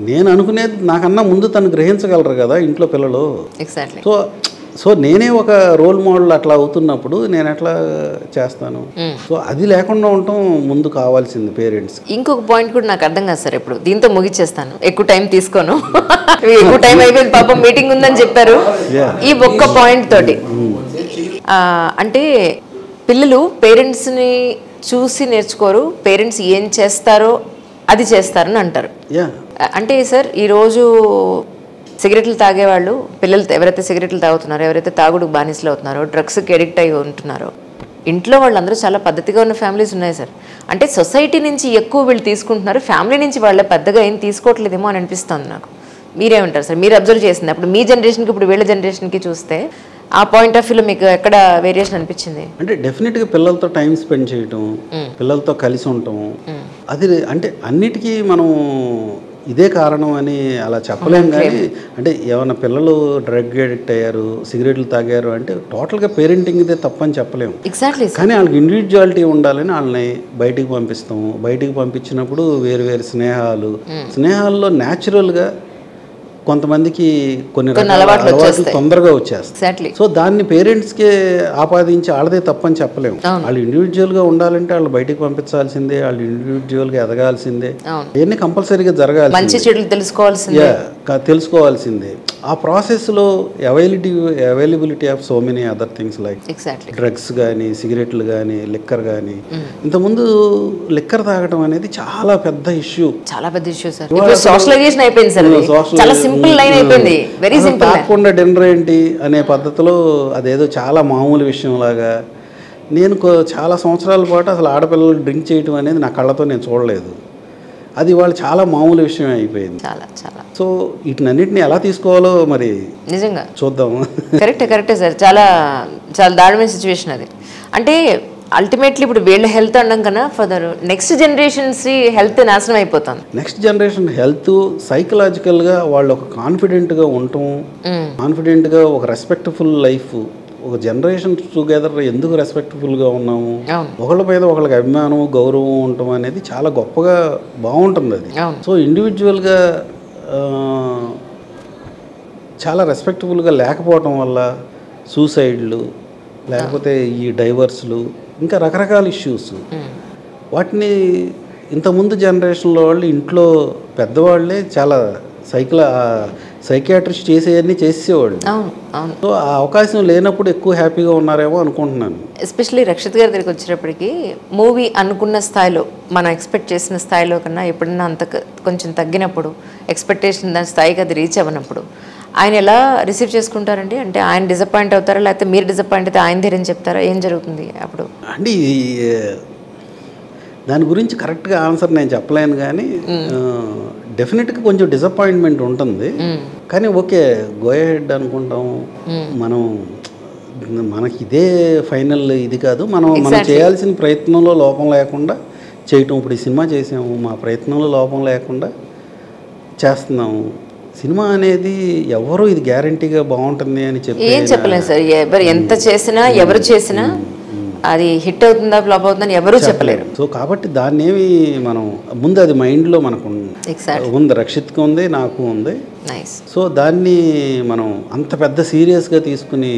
నేను అనుకునేది నాకన్నా ముందు తను గ్రహించగలరు కదా ఇంట్లో పిల్లలు. సో నేనే ఒక రోల్ మోడల్ అట్లా అవుతున్నప్పుడు నేను ఎట్లా చేస్తాను? సో అది లేకుండా ఉండటం ముందు కావాల్సింది పేరెంట్స్. ఇంకొక పాయింట్ కూడా నాకు అర్థం కాదు సార్, ఇప్పుడు దీంతో ముగిచ్చేస్తాను, ఎక్కువ టైం తీసుకోను. ఎక్కువ టైం అయిపోయింది, పాపం మీటింగ్ ఉందని చెప్పారు. ఈ ఒక్క పాయింట్ తోటి అంటే పిల్లలు పేరెంట్స్ని చూసి నేర్చుకోరు, పేరెంట్స్ ఏం చేస్తారో అది చేస్తారని అంటారు. అంటే సార్ ఈరోజు సిగరెట్లు తాగేవాళ్ళు, పిల్లలు ఎవరైతే సిగరెట్లు తాగుతున్నారో, ఎవరైతే తాగుడు బానిసలు అవుతున్నారో, డ్రగ్స్కి అడిక్ట్ అయి ఉంటున్నారో, ఇంట్లో వాళ్ళందరూ చాలా పద్ధతిగా ఉన్న ఫ్యామిలీస్ ఉన్నాయి సార్. అంటే సొసైటీ నుంచి ఎక్కువ వీళ్ళు తీసుకుంటున్నారు, ఫ్యామిలీ నుంచి వాళ్ళే పెద్దగా ఏం తీసుకోవట్లేదేమో అని అనిపిస్తుంది నాకు. మీరేమంటారు సార్? మీరు అబ్జర్వ్ చేసింది అప్పుడు మీ జనరేషన్కి ఇప్పుడు వీళ్ళ జనరేషన్కి చూస్తే ఆ పాయింట్ ఆఫ్ వ్యూలో మీకు ఎక్కడ వేరియేషన్ అనిపించింది? అంటే డెఫినెట్గా పిల్లలతో టైం స్పెండ్ చేయటం, పిల్లలతో కలిసి ఉండటం, అది అంటే అన్నిటికీ మనం ఇదే కారణం అని అలా చెప్పలేం. కానీ అంటే ఏమైనా పిల్లలు డ్రగ్ అడిక్ట్ అయ్యారు, సిగరెట్లు తాగారు అంటే టోటల్గా పేరెంటింగ్ ఇదే తప్పని చెప్పలేము. కానీ వాళ్ళకి ఇండివిజువాలిటీ ఉండాలని వాళ్ళని బయటికి పంపిస్తాము. బయటికి పంపించినప్పుడు వేరు వేరు స్నేహాల్లో న్యాచురల్గా కొంతమందికి కొన్ని అలవాట్లు తొందరగా వచ్చేస్తాయి. సో దాన్ని పేరెంట్స్కే ఆపాదించి వాళ్ళదే తప్పని చెప్పలేము. వాళ్ళు ఇండివిజువల్గా ఉండాలంటే వాళ్ళు బయటికి పంపించాల్సిందే, వాళ్ళు ఇండివిజువల్గా ఎదగాల్సిందే, ఇవన్నీ కంపల్సరీగా జరగాలి, తెలుసుకోవాల్సిందే. ఆ ప్రాసెస్లో availability of so many other things like drugs కానీ, సిగరెట్లు కానీ, లిక్కర్ కానీ. ఇంతకుముందు లిక్కర్ తాగడం అనేది చాలా పెద్ద ఇష్యూ సార్. సోషలైజేషన్ అయిపోయింది సార్, చాలా సింపుల్ లైన్ అయిపోయింది, వెరీ సింపుల్. తాగకుండా డిన్నర్ ఏంటి అనే పద్ధతిలో అదేదో చాలా మామూలు విషయం లాగా. నేను చాలా సంవత్సరాల పాటు అసలు ఆడపిల్లలు డ్రింక్ చేయడం అనేది నా కళ్ళతో నేను చూడలేదు. అది వాళ్ళు చాలా మామూలు విషయం అయిపోయింది. సో వీటినన్నిటిని ఎలా తీసుకోవాలో మరి నిజంగా చూద్దాము. కరెక్టే సార్, చాలా చాలా దారుణమైన సిచ్యువేషన్ అది. అంటే అల్టిమేట్లీ ఇప్పుడు వీళ్ళ హెల్త్ అన్నాం కన్నా ఫర్దర్ నెక్స్ట్ జనరేషన్స్ హెల్త్ నాశనం అయిపోతుంది. నెక్స్ట్ జనరేషన్ హెల్త్ సైకలాజికల్గా వాళ్ళు ఒక కాన్ఫిడెంట్గా ఉండటం, కాన్ఫిడెంట్గా ఒక రెస్పెక్ట్ఫుల్ లైఫ్ ఒక జనరేషన్ టుగెదర్ ఎందుకు రెస్పెక్ట్ఫుల్గా ఉన్నాము, ఒకళ్ళ మీద ఒకళ్ళకి అభిమానం గౌరవం ఉండటం అనేది చాలా గొప్పగా బాగుంటుంది అది. సో ఇండివిజువల్గా చాలా రెస్పెక్టబుల్గా లేకపోవటం వల్ల సూసైడ్లు, లేకపోతే ఈ డైవర్స్లు, ఇంకా రకరకాల ఇష్యూస్, వాటిని ఇంతకుముందు జనరేషన్లో వాళ్ళు ఇంట్లో పెద్దవాళ్ళే చాలా సైకియాట్రిస్ట్ చేసేవన్నీ చేసేవాళ్ళు. సో ఆ అవకాశం లేనప్పుడు ఎక్కువ హ్యాపీగా ఉన్నారేమో అనుకుంటున్నాను. ఎస్పెషల్లీ రక్షిత్ గారి దగ్గరికి వచ్చేటప్పటికి మూవీ అనుకున్న స్థాయిలో, మనం ఎక్స్పెక్ట్ చేసిన స్థాయిలో కన్నా ఎప్పుడన్నా అంత కొంచెం తగ్గినప్పుడు, ఎక్స్పెక్టేషన్ దాని స్థాయికి అది రీచ్ అవ్వనప్పుడు ఆయన ఎలా రిసీవ్ చేసుకుంటారండి? అంటే ఆయన డిసప్పాయింట్ అవుతారా, లేకపోతే మీరు డిసప్పాయింట్ అయితే ఆయన ధైర్యం చెప్తారా? ఏం జరుగుతుంది అప్పుడు? అండి దాని గురించి కరెక్ట్గా ఆన్సర్ నేను చెప్పలేను, కానీ డెఫినెట్గా కొంచెం డిసప్పాయింట్మెంట్ ఉంటుంది. కానీ ఓకే, గో హెడ్ అనుకుంటాం మనం. మనకి ఇదే ఫైనల్ ఇది కాదు, మనం చేయాల్సిన ప్రయత్నంలో లోపం లేకుండా చేయటం. ఇప్పుడు ఈ సినిమా చేసాము, మా ప్రయత్నంలో లోపం లేకుండా చేస్తున్నాము. సినిమా అనేది ఎవరు ఇది గ్యారంటీగా బాగుంటుంది అని చెప్పి ఏం చెప్పలేము సార్. ఎవరు ఎంత చేసినా, ఎవరు చేసినా అది హిట్ అవుతుందా ఫ్లాప్ అవుతుందని ఎవరూ చెప్పలేరు. సో కాబట్టి దాన్ని ఏమి మనం ముందు అది మైండ్లో మనకు ఉంది, రక్షిత్కి ఉంది, నాకు ఉంది. సో దాన్ని మనం అంత పెద్ద సీరియస్గా తీసుకుని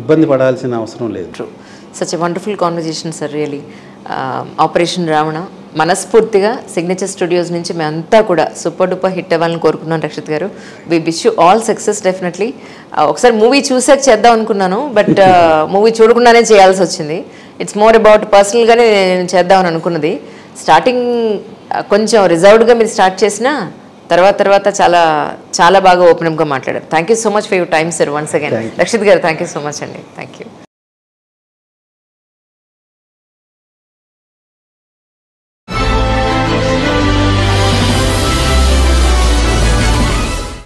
ఇబ్బంది పడాల్సిన అవసరం లేదు. Such a wonderful conversation sir, really. Operation Ravana మనస్ఫూర్తిగా సిగ్నేచర్ స్టూడియోస్ నుంచి మేమంతా కూడా సూపర్ డూపర్ హిట్ అవ్వాలని కోరుకున్నాను రక్షిత్ గారు. We wish you all success definitely. ఒకసారి మూవీ చూసాక చేద్దాం అనుకున్నాను, బట్ మూవీ చూడకుండానే చేయాల్సి వచ్చింది. ఇట్స్ మోర్ అబౌట్ పర్సనల్గానే నేను చేద్దామని అనుకున్నది. స్టార్టింగ్ కొంచెం రిజర్వ్డ్గా మీరు స్టార్ట్ చేసినా తర్వాత చాలా చాలా బాగా ఓపెన్ అప్గా మాట్లాడారు. Thank you so much for your time sir. Once again Rakshit గారు, థ్యాంక్ యూ సో మచ్ అండి. Thank you.